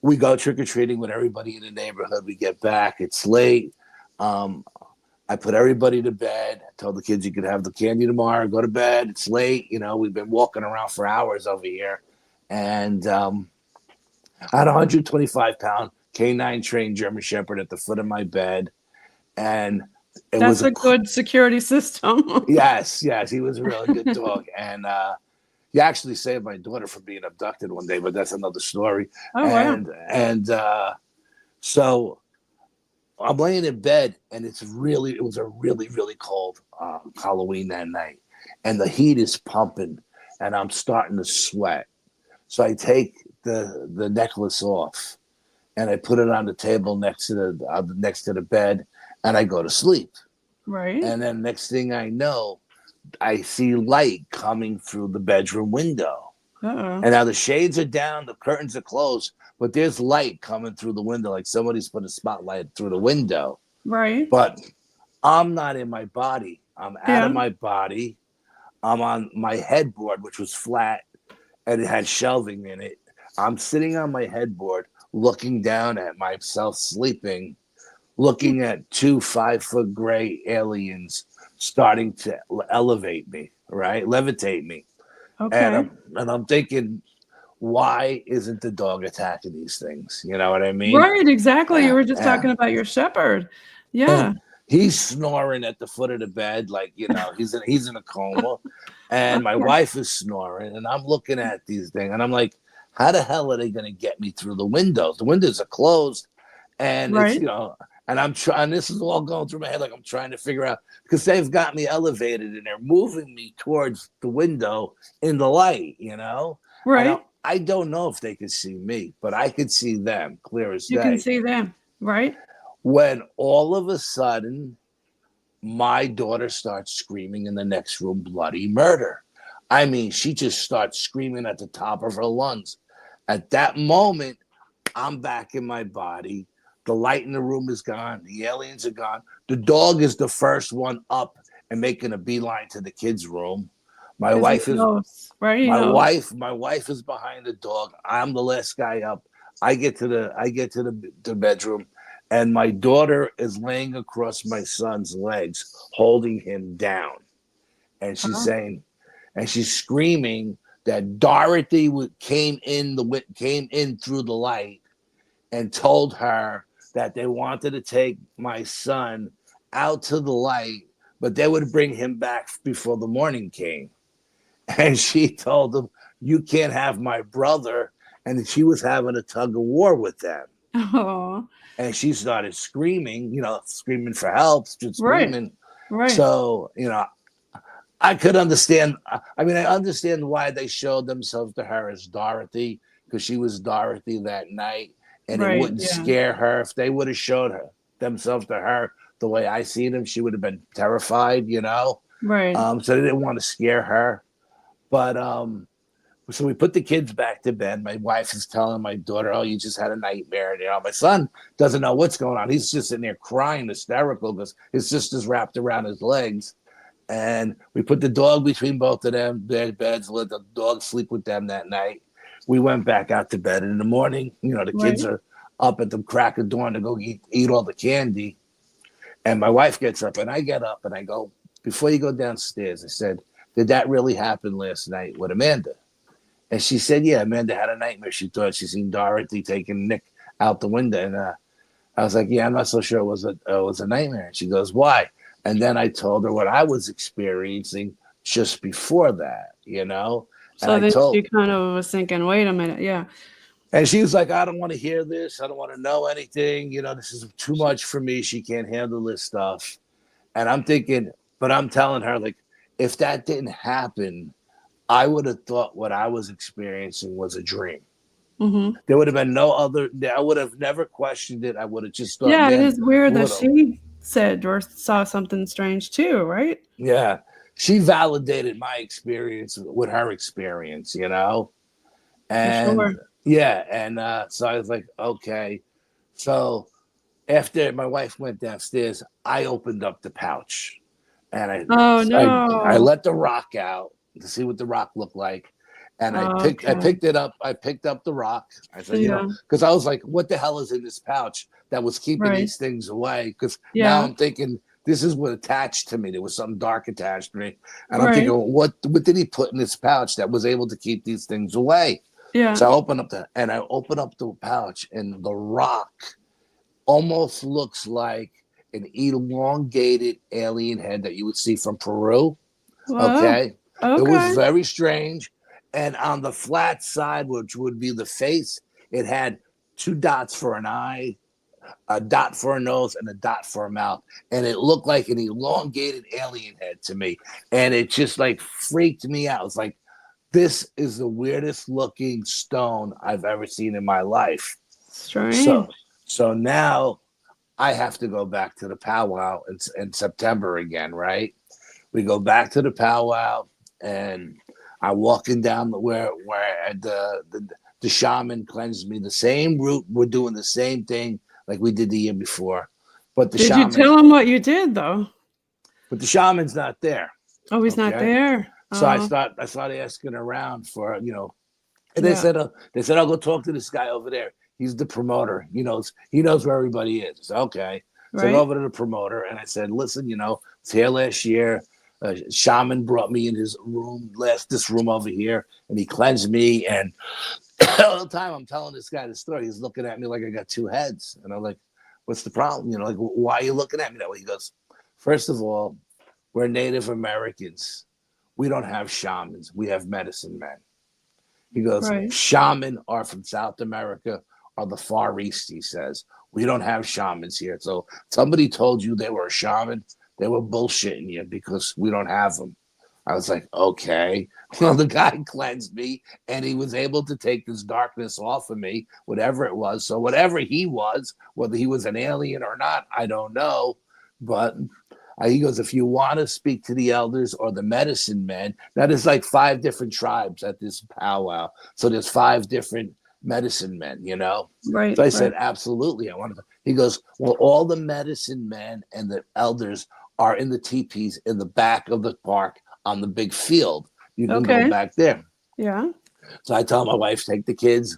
Speaker 2: we go trick or treating with everybody in the neighborhood. We get back. It's late. I put everybody to bed. I told the kids you could have the candy tomorrow. Go to bed. It's late. We've been walking around for hours over here, and I had a 125-pound K9 trained German Shepherd at the foot of my bed, and
Speaker 1: that's a good security system.
Speaker 2: Yes, he was a really good dog, and he actually saved my daughter from being abducted one day, but that's another story.
Speaker 1: Oh, wow.
Speaker 2: And so I'm laying in bed, and it was a really, really cold Halloween that night, and the heat is pumping, and I'm starting to sweat. So I take the necklace off, and I put it on the table next to the bed, and I go to sleep.
Speaker 1: Right.
Speaker 2: And then next thing I know, I see light coming through the bedroom window.
Speaker 1: Uh-oh.
Speaker 2: And now the shades are down, the curtains are closed, but there's light coming through the window, like somebody's put a spotlight through the window.
Speaker 1: Right.
Speaker 2: But I'm not in my body. I'm out of my body. I'm on my headboard, which was flat, and it had shelving in it. I'm sitting on my headboard, looking down at myself sleeping, looking at 2 5-foot gray aliens starting to elevate me, right? Levitate me.
Speaker 1: Okay.
Speaker 2: And I'm thinking, why isn't the dog attacking these things? You know what I mean?
Speaker 1: Right, exactly. You were just talking about your shepherd. Yeah.
Speaker 2: He's snoring at the foot of the bed, like, he's in a coma. And my wife is snoring, and I'm looking at these things, and I'm like, how the hell are they going to get me through the windows? The windows are closed, and it's, and I'm trying, this is all going through my head, like I'm trying to figure out, because they've got me elevated, and they're moving me towards the window in the light,
Speaker 1: Right.
Speaker 2: I don't know if they could see me, but I could see them clear as day.
Speaker 1: You can see them, right?
Speaker 2: When all of a sudden, my daughter starts screaming in the next room, bloody murder. I mean, she just starts screaming at the top of her lungs. At that moment, I'm back in my body. The light in the room is gone. The aliens are gone. The dog is the first one up and making a beeline to the kids' room. My wife is my wife is behind the dog. I'm the last guy up. I get to the bedroom, and my daughter is laying across my son's legs, holding him down, and she's saying, and she's screaming that Dorothy came in through the light and told her that they wanted to take my son out to the light, but they would bring him back before the morning came. And she told them, you can't have my brother. And she was having a tug of war with them.
Speaker 1: Oh.
Speaker 2: And she started screaming, screaming for help, just screaming.
Speaker 1: Right.
Speaker 2: So, I could understand. I mean, I understand why they showed themselves to her as Dorothy, because she was Dorothy that night. And it wouldn't scare her. If they would have showed themselves to her the way I see them, she would have been terrified,
Speaker 1: Right.
Speaker 2: So they didn't want to scare her. But So we put the kids back to bed. My wife is telling my daughter, "Oh, you just had a nightmare." And, my son doesn't know what's going on. He's just in there crying, hysterical, because his sister's wrapped around his legs. And we put the dog between both of them, their beds, let the dog sleep with them that night. We went back out to bed. In the morning, the kids are up at the crack of dawn to go eat all the candy. And my wife gets up, and I get up, and I go, "Before you go downstairs," I said, "Did that really happen last night with Amanda?" And she said, "Yeah, Amanda had a nightmare. She thought she seen Dorothy taking Nick out the window." And I was like, "Yeah, I'm not so sure it was a nightmare." And she goes, "Why?" And then I told her what I was experiencing just before that,
Speaker 1: So
Speaker 2: And
Speaker 1: then she kind of was thinking, wait a minute, yeah.
Speaker 2: And she was like, "I don't want to hear this. I don't want to know anything. This is too much for me. She can't handle this stuff." And I'm thinking, but I'm telling her, like, if that didn't happen, I would have thought what I was experiencing was a dream.
Speaker 1: Mm-hmm.
Speaker 2: There would have been no other. I would have never questioned it. I would have just thought,
Speaker 1: yeah,
Speaker 2: man,
Speaker 1: it is weird that she said or saw something strange too, right?
Speaker 2: Yeah, she validated my experience with her experience,
Speaker 1: For
Speaker 2: and
Speaker 1: sure.
Speaker 2: yeah, and so I was like, okay. So after my wife went downstairs, I opened up the pouch, and
Speaker 1: Oh
Speaker 2: I
Speaker 1: no.
Speaker 2: let the rock out to see what the rock looked like, and I
Speaker 1: Okay.
Speaker 2: picked it up. I picked up the rock. I said,
Speaker 1: Yeah.
Speaker 2: because I was like, what the hell is in this pouch that was keeping
Speaker 1: Right.
Speaker 2: these things away? Because now
Speaker 1: Yeah.
Speaker 2: I'm thinking this is what attached to me. There was something dark attached to me, and I'm
Speaker 1: Right.
Speaker 2: thinking, what did he put in this pouch that was able to keep these things away?
Speaker 1: Yeah.
Speaker 2: So I opened up the pouch, and the rock almost looks like an elongated alien head that you would see from Peru.
Speaker 1: Whoa.
Speaker 2: Okay. It was
Speaker 1: Okay.
Speaker 2: very strange. And on the flat side, which would be the face, it had 2 dots for an eye, a dot for a nose, and a dot for a mouth. And it looked like an elongated alien head to me. And it just like freaked me out. It's like, this is the weirdest looking stone I've ever seen in my life. So,
Speaker 1: Strange.
Speaker 2: so now I have to go back to the powwow in September again, right? We go back to the powwow, and I'm walking down where the shaman cleansed me. The same route. We're doing the same thing like we did the year before, but
Speaker 1: Did you tell him what you did though?
Speaker 2: But the shaman's not there.
Speaker 1: Oh, he's not there.
Speaker 2: So I started asking around for, and they
Speaker 1: Yeah.
Speaker 2: said, "I'll go talk to this guy over there. He's the promoter. He knows where everybody is." So, okay. So I go over to the promoter, and I said, "Listen, it's here last year. Shaman brought me in his room, this room over here, and he cleansed me. And all the time I'm telling this guy the story, he's looking at me like I got 2 heads. And I'm like, what's the problem? Like, why are you looking at me that way?" He goes, "First of all, we're Native Americans. We don't have shamans. We have medicine men." He goes, "Shaman are from South America or the Far East," he says. "We don't have shamans here. So somebody told you they were a shaman, they were bullshitting you because we don't have them." I was like, okay. Well, the guy cleansed me, and he was able to take this darkness off of me, whatever it was. So whatever he was, whether he was an alien or not, I don't know. But he goes, "If you want to speak to the elders or the medicine men," now there's like 5 different tribes at this powwow. So there's 5 different medicine men,
Speaker 1: Right.
Speaker 2: So I said, absolutely. I want to. He goes, "Well, all the medicine men and the elders are in the teepees in the back of the park on the big field. You can go back there."
Speaker 1: Yeah.
Speaker 2: So I tell my wife, "Take the kids,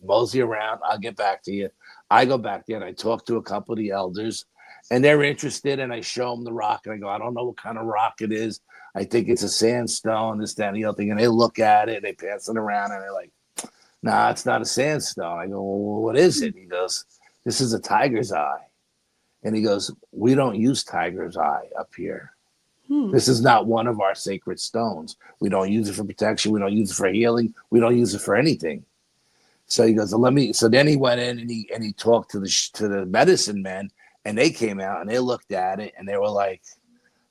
Speaker 2: mosey around. I'll get back to you." I go back there, and I talk to a couple of the elders, and they're interested, and I show them the rock, and I go, "I don't know what kind of rock it is. I think it's a sandstone, this, that, and the other thing." And they look at it, they pass it around, and they're like, "Nah, it's not a sandstone." I go, "Well, what is it?" He goes, "This is a tiger's eye." And he goes, "We don't use tiger's eye up here. This is not one of our sacred stones. We don't use it for protection. We don't use it for healing. We don't use it for anything." So he goes, "Let me." So then he went in, and he talked to the medicine men, and they came out and they looked at it, and they were like,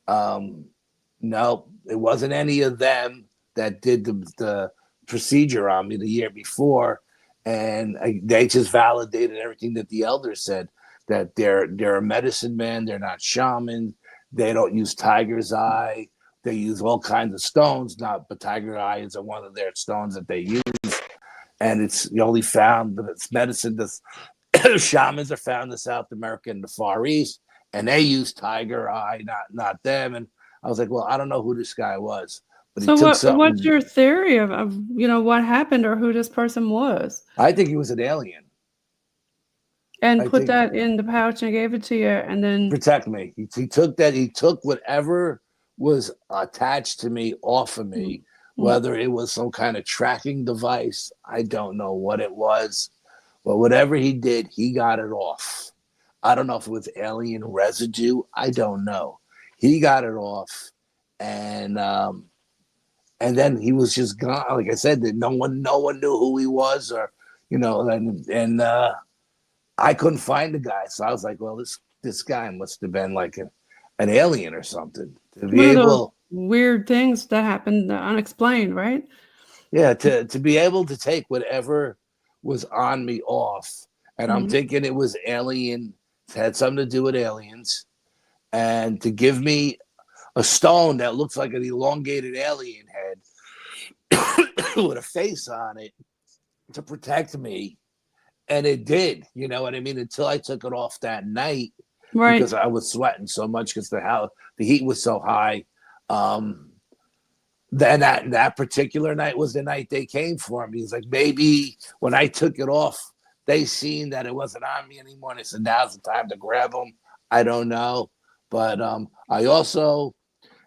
Speaker 2: "No, it wasn't any of them that did the procedure on me the year before." And they just validated everything that the elders said, that they're a medicine man. They're not shaman. They don't use tiger's eye. they use all kinds of stones, but tiger eye is one of their stones that they use. And it's only found that it's medicine. Shamans are found in South America and the Far East, and they use tiger eye, not them. And I was like, well, I don't know who this guy was, but
Speaker 1: So
Speaker 2: he took
Speaker 1: what's
Speaker 2: something.
Speaker 1: your theory of what happened or who this person was?
Speaker 2: I think he was an alien.
Speaker 1: And put that in the pouch and gave it to you, and then
Speaker 2: protect me. He took that. He took whatever was attached to me off of me, whether it was some kind of tracking device. I don't know what it was, but whatever he did, he got it off. I don't know if it was alien residue. I don't know. He got it off, and then he was just gone. Like I said, that no one knew who he was, or and I couldn't find the guy, so I was like, well, this guy must have been like an alien or something. To be able,
Speaker 1: weird things that happened unexplained, right?
Speaker 2: Yeah, to be able to take whatever was on me off, and I'm thinking it was alien, it had something to do with aliens, and to give me a stone that looks like an elongated alien head with a face on it to protect me. And it did, you know what I mean? Until I took it off that night,
Speaker 1: right?
Speaker 2: Because I was sweating so much because the heat was so high. Then that particular night was the night they came for me. He's like, maybe when I took it off, they seen that it wasn't on me anymore. And they said, now's the time to grab them. I don't know. But I also,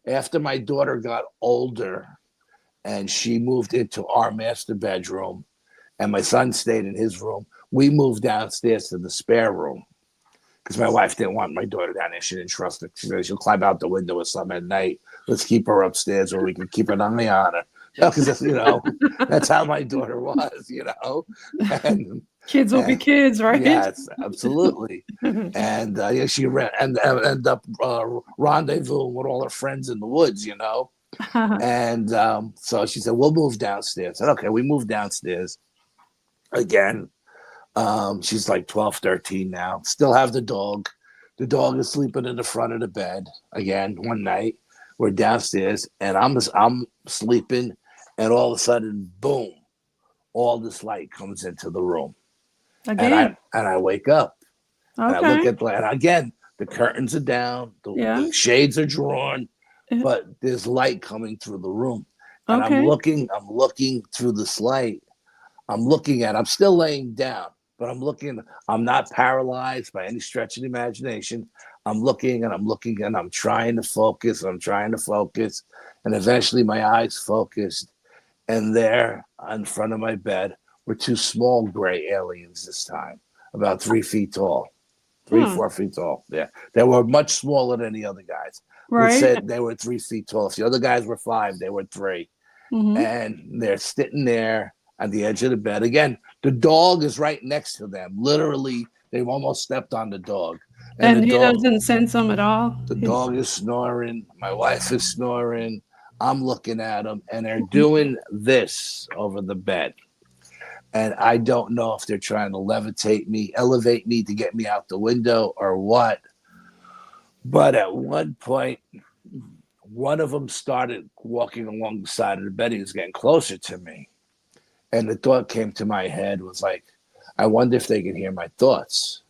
Speaker 2: after my daughter got older and she moved into our master bedroom and my son stayed in his room, we moved downstairs to the spare room because my wife didn't want my daughter down there. She didn't trust her. She said she'll climb out the window or something at night. Let's keep her upstairs where we can keep an eye on her. Because that's how my daughter was, And
Speaker 1: kids will be kids, right?
Speaker 2: Yes, absolutely. And she ended up rendezvousing with all her friends in the woods, And so she said, we'll move downstairs. I said, okay, we moved downstairs again. She's like 12, 13 now. Still have the dog. The dog is sleeping in the front of the bed. Again, one night we're downstairs and I'm sleeping, and all of a sudden, boom, all this light comes into the room.
Speaker 1: Again.
Speaker 2: And I wake up.
Speaker 1: Okay.
Speaker 2: And I look at and again, the curtains are down, the shades are drawn, but there's light coming through the room. And I'm looking through this light. I'm still laying down, but I'm not paralyzed by any stretch of the imagination. I'm looking and I'm trying to focus. And eventually my eyes focused. And there in front of my bed were two small gray aliens this time, about 3 feet tall, 4 feet tall. Yeah. They were much smaller than the other guys.
Speaker 1: Right.
Speaker 2: We said they were 3 feet tall. If the other guys were 5, they were 3. And they're sitting there at the edge of the bed. Again, the dog is right next to them. Literally, they've almost stepped on the dog.
Speaker 1: And he doesn't sense them at all?
Speaker 2: The dog is snoring. My wife is snoring. I'm looking at them, and they're doing this over the bed. And I don't know if they're trying to elevate me to get me out the window or what. But at one point, one of them started walking along the side of the bed. He was getting closer to me. And the thought came to my head was like, I wonder if they can hear my thoughts.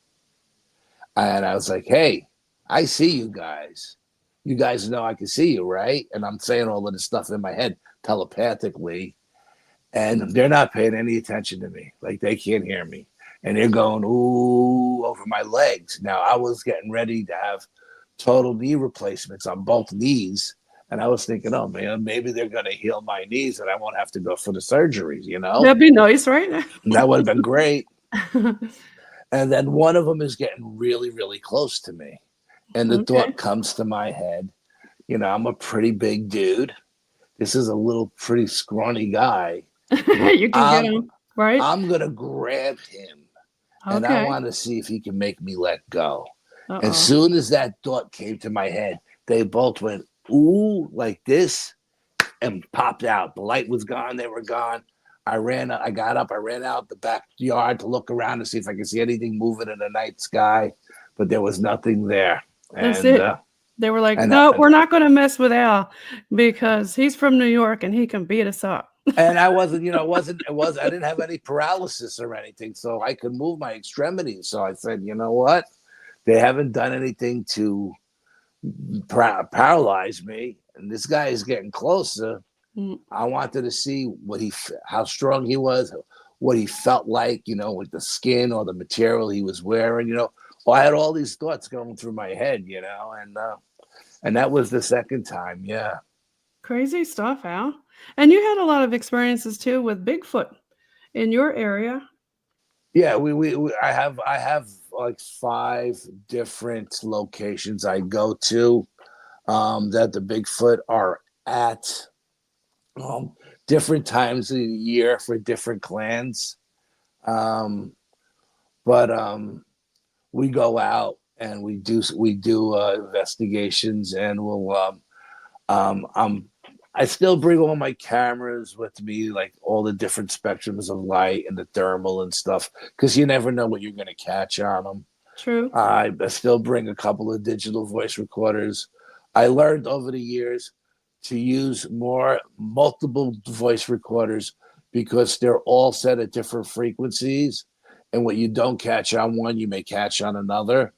Speaker 2: And I was like, hey, I see you guys. You guys know I can see you, right? And I'm saying all of this stuff in my head telepathically. And they're not paying any attention to me. Like, they can't hear me. And they're going, ooh, over my legs. Now, I was getting ready to have total knee replacements on both knees. And I was thinking, oh, man, maybe they're going to heal my knees and I won't have to go for the surgeries,
Speaker 1: That'd be nice, right?
Speaker 2: That would have been great. And then one of them is getting really, really close to me. And the thought comes to my head, I'm a pretty big dude. This is a little pretty scrawny guy.
Speaker 1: You can get him, right?
Speaker 2: I'm going to grab him. And I want to see if he can make me let go. As soon as that thought came to my head, they both went, ooh, like this, and popped out. The light was gone. They were gone. I got up. I ran out the backyard to look around to see if I could see anything moving in the night sky, but there was nothing there.
Speaker 1: That's it. They were like,
Speaker 2: and
Speaker 1: no, we're not going to mess with Al because he's from New York and he can beat us up.
Speaker 2: and I wasn't, I didn't have any paralysis or anything, so I could move my extremities. So I said, you know what? They haven't done anything to paralyze me, and this guy is getting closer. I wanted to see how strong he was, what he felt like, with the skin or the material he was wearing. Well, I had all these thoughts going through my head, and that was the second time. Yeah.
Speaker 1: Crazy stuff, Al. And you had a lot of experiences too with Bigfoot in your area.
Speaker 2: Yeah, I have like 5 different locations I go to that the Bigfoot are at different times of the year for different clans. But we go out and we do investigations, and I still bring all my cameras with me, like all the different spectrums of light and the thermal and stuff, because you never know what you're going to catch on them.
Speaker 1: True.
Speaker 2: I still bring a couple of digital voice recorders. I learned over the years to use multiple voice recorders because they're all set at different frequencies, and what you don't catch on one, you may catch on another.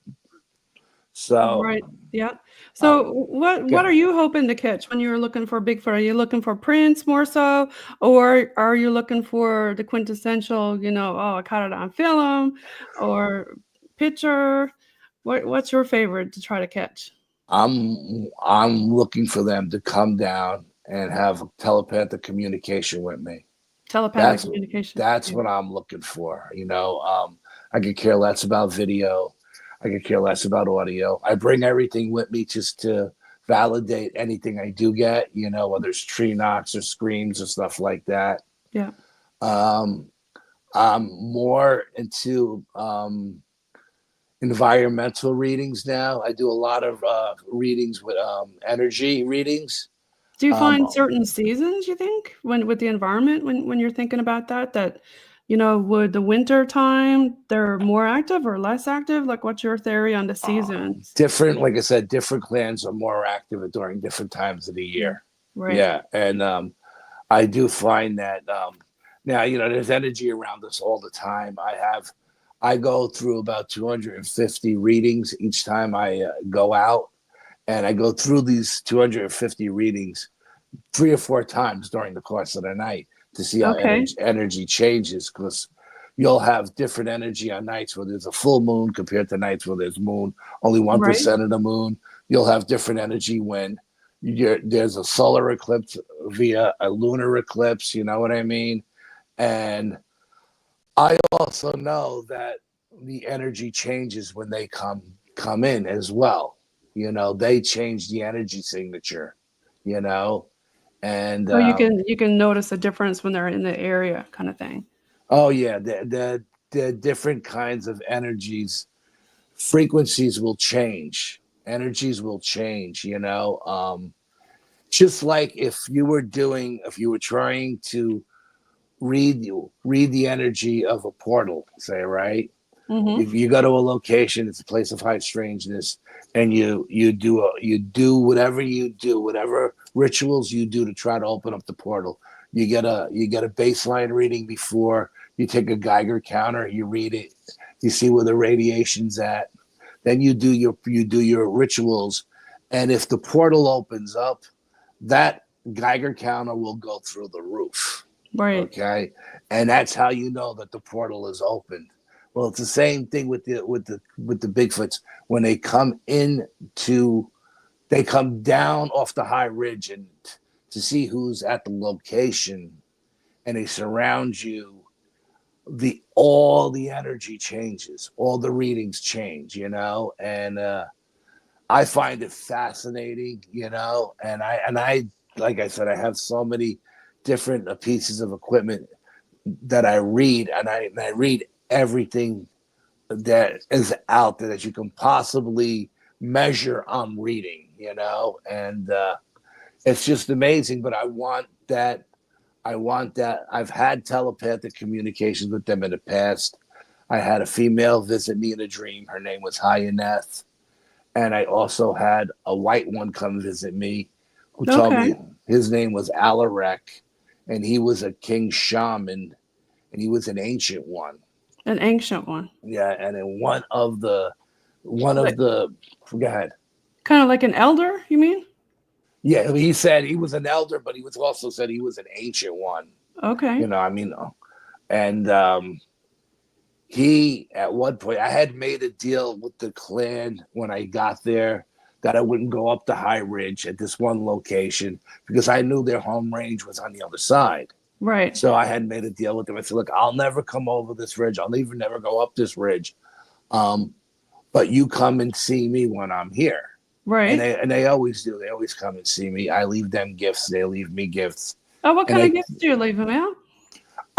Speaker 2: So
Speaker 1: right, yeah. So what are you hoping to catch when you're looking for Bigfoot? Are you looking for prints more so, or are you looking for the quintessential, I caught it on film or picture? What's your favorite to try to catch?
Speaker 2: I'm looking for them to come down and have telepathic communication with me.
Speaker 1: Telepathic communication.
Speaker 2: That's what I'm looking for. I could care less about video. I could care less about audio. I bring everything with me just to validate anything I do get, whether it's tree knocks or screams or stuff like that.
Speaker 1: Yeah.
Speaker 2: I'm more into environmental readings now. I do a lot of readings with energy readings.
Speaker 1: Do you find certain seasons, you think, with the environment, when you're thinking about that, would the winter time, they're more active or less active? Like, what's your theory on the seasons?
Speaker 2: Different, like I said, different clans are more active during different times of the year.
Speaker 1: Right.
Speaker 2: Yeah. And I do find that now, there's energy around us all the time. I go through about 250 readings each time I go out. And I go through these 250 readings 3 or 4 times during the course of the night to see how energy changes, because you'll have different energy on nights where there's a full moon compared to nights where there's moon, only 1% of the moon. You'll have different energy when there's a solar eclipse via a lunar eclipse, you know what I mean? And I also know that the energy changes when they come in as well. They change the energy signature, and
Speaker 1: so you can notice a difference when they're in the area, kind of thing.
Speaker 2: Oh yeah, the different kinds of energies, frequencies will change, energies will change. Just like if you were trying to read the energy of a portal, say, right?
Speaker 1: Mm-hmm.
Speaker 2: If you go to a location, it's a place of high strangeness, and you do whatever rituals you do to try to open up the portal. You get a baseline reading before you take a Geiger counter. You read it, you see where the radiation's at. Then you do your rituals, and if the portal opens up, that Geiger counter will go through the roof.
Speaker 1: Right.
Speaker 2: Okay, and that's how you know that the portal is opened. Well, it's the same thing with the Bigfoots. When they come they come down off the high ridge and to see who's at the location, and they surround you. All the energy changes, all the readings change, and I find it fascinating, and I like I said, I have so many different pieces of equipment that I read, and I read everything that is out there that you can possibly measure on reading, and it's just amazing. But I want that. I've had telepathic communications with them in the past. I had a female visit me in a dream. Her name was Hyaneth, And I also had a white one come visit me who told
Speaker 1: Okay.
Speaker 2: me his name was Alaric, and he was a king shaman, and he was an ancient one.
Speaker 1: An ancient one.
Speaker 2: Yeah, and in one of the
Speaker 1: Like,
Speaker 2: go ahead.
Speaker 1: kind of like an elder, you mean?
Speaker 2: Yeah, he said he was an elder, but he was also said he was an ancient one.
Speaker 1: Okay.
Speaker 2: I mean, and he at one point I had made a deal with the clan when I got there that I wouldn't go up the high ridge at this one location because I knew their home range was on the other side.
Speaker 1: Right.
Speaker 2: So I had made a deal with them. I said, look, I'll never come over this ridge. I'll even never go up this ridge. But you come and see me when I'm here.
Speaker 1: Right.
Speaker 2: And they always do. They always come and see me. I leave them gifts. They leave me gifts.
Speaker 1: Oh, what kind of gifts do you leave them out?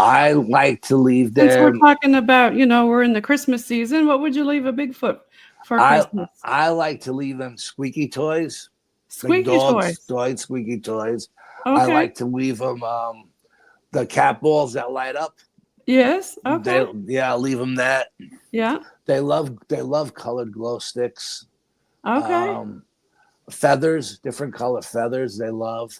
Speaker 2: I like to leave them.
Speaker 1: Since we're talking about, we're in the Christmas season, what would you leave a Bigfoot for Christmas?
Speaker 2: I like to leave them squeaky toys.
Speaker 1: Squeaky
Speaker 2: like
Speaker 1: toys.
Speaker 2: Squeaky toys.
Speaker 1: Okay.
Speaker 2: I like to leave them the cat balls that light up.
Speaker 1: Yes. Okay.
Speaker 2: I'll leave them that.
Speaker 1: Yeah.
Speaker 2: They love colored glow sticks.
Speaker 1: Okay.
Speaker 2: Feathers, different color feathers. They love.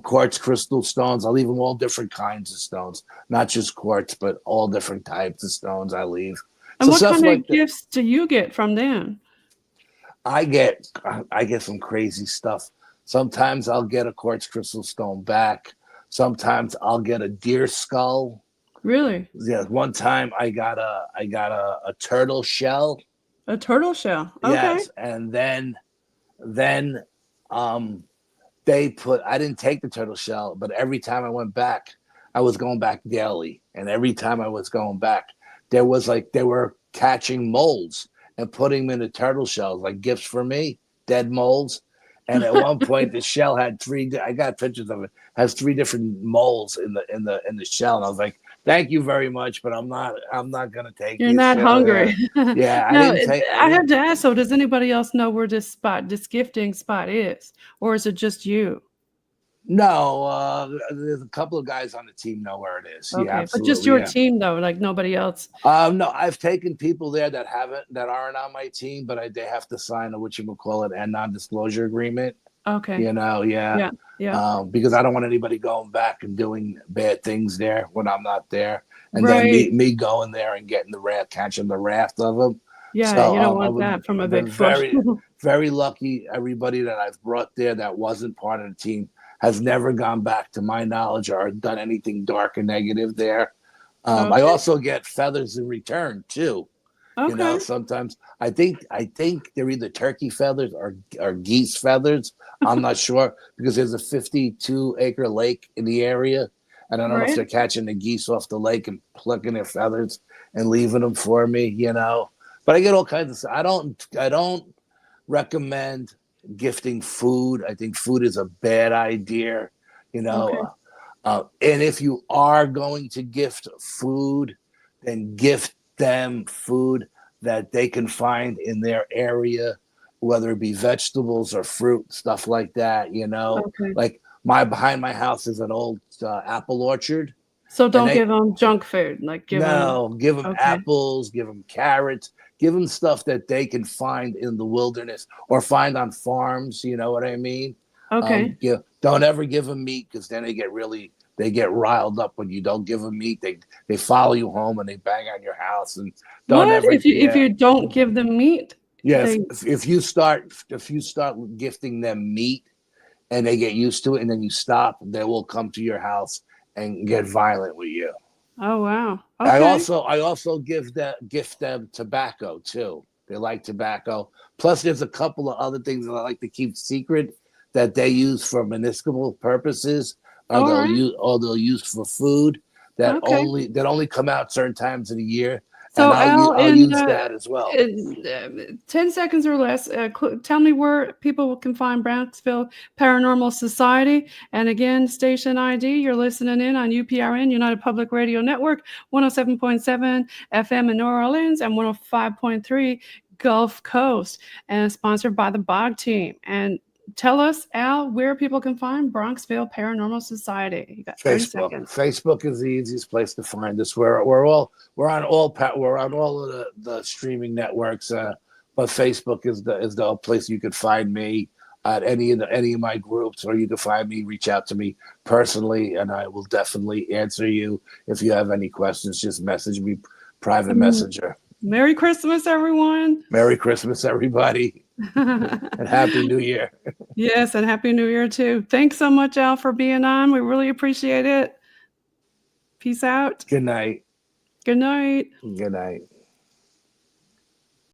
Speaker 2: Quartz crystal stones. I leave them all different kinds of stones, not just quartz, but all different types of stones. I leave.
Speaker 1: And what kind of gifts do you get from them?
Speaker 2: I get some crazy stuff. Sometimes I'll get a quartz crystal stone back. Sometimes I'll get a deer skull.
Speaker 1: Really?
Speaker 2: Yeah. One time I got a turtle shell.
Speaker 1: A turtle shell. Okay.
Speaker 2: Yes, and then I didn't take the turtle shell, but every time I went back, I was going back daily. And every time I was going back, they were catching moles and putting them in the turtle shells, like gifts for me, dead moles. And at one point the shell had I got pictures of it, has 3 different moles in the shell. And I was like, thank you very much, but I'm not gonna take
Speaker 1: You're not hungry.
Speaker 2: Yeah.
Speaker 1: I have to ask, so does anybody else know where this gifting spot is? Or is it just you?
Speaker 2: No, there's a couple of guys on the team know where it is.
Speaker 1: Okay,
Speaker 2: Yeah, absolutely,
Speaker 1: but just your team though, like nobody else.
Speaker 2: No, I've taken people there that aren't on my team, but they have to sign a non-disclosure agreement.
Speaker 1: Okay.
Speaker 2: Yeah. Because I don't want anybody going back and doing bad things there when I'm not there, and then me going there and getting catching the wrath of them.
Speaker 1: Yeah, so, you don't want that from a Bigfoot.
Speaker 2: Very, very lucky. Everybody that I've brought there that wasn't part of the team has never gone back, to my knowledge, or done anything dark or negative there. Okay. I also get feathers in return too. Okay. Sometimes I think they're either turkey feathers or geese feathers. I'm not sure, because there's a 52-acre lake in the area, and I don't know if they're catching the geese off the lake and plucking their feathers and leaving them for me. But I get all kinds of stuff. I don't recommend gifting food. I think food is a bad idea. Okay. And if you are going to gift food, then gift them food that they can find in their area, whether it be vegetables or fruit, stuff like that. Okay. Like behind my house is an old apple orchard.
Speaker 1: So don't give them junk food. Give
Speaker 2: them apples, give them carrots, give them stuff that they can find in the wilderness or find on farms. You know what I mean?
Speaker 1: Okay.
Speaker 2: Don't ever give them meat, because then they get riled up when you don't give them meat. They follow you home and they bang on your house. And
Speaker 1: if you don't give them meat?
Speaker 2: Yes. If you start gifting them meat and they get used to it, and then you stop, they will come to your house and get violent with you.
Speaker 1: Oh wow! Okay.
Speaker 2: I also gift them tobacco too. They like tobacco. Plus, there's a couple of other things that I like to keep secret that they use for municipal purposes, or they'll use for food that only come out certain times of the year.
Speaker 1: So
Speaker 2: I'll use that as well.
Speaker 1: 10 seconds or less. Tell me where people can find Bronxville Paranormal Society. And again, station ID, you're listening in on UPRN, United Public Radio Network, 107.7 FM in New Orleans and 105.3 Gulf Coast, and sponsored by the BOG team. And tell us, Al, where people can find Bronxville Paranormal Society. You got 30 seconds.
Speaker 2: Facebook is the easiest place to find us. We're on all of the streaming networks. but Facebook is the place you could find me at any of my groups, or you can find me, reach out to me personally, and I will definitely answer you. If you have any questions, just message me, private messenger.
Speaker 1: Merry Christmas, everyone.
Speaker 2: Merry Christmas, everybody. And Happy New Year.
Speaker 1: Yes, and Happy New Year too. Thanks so much, Al, for being on. We really appreciate it. Peace out.
Speaker 2: Good night.
Speaker 1: Good night.
Speaker 2: Good night.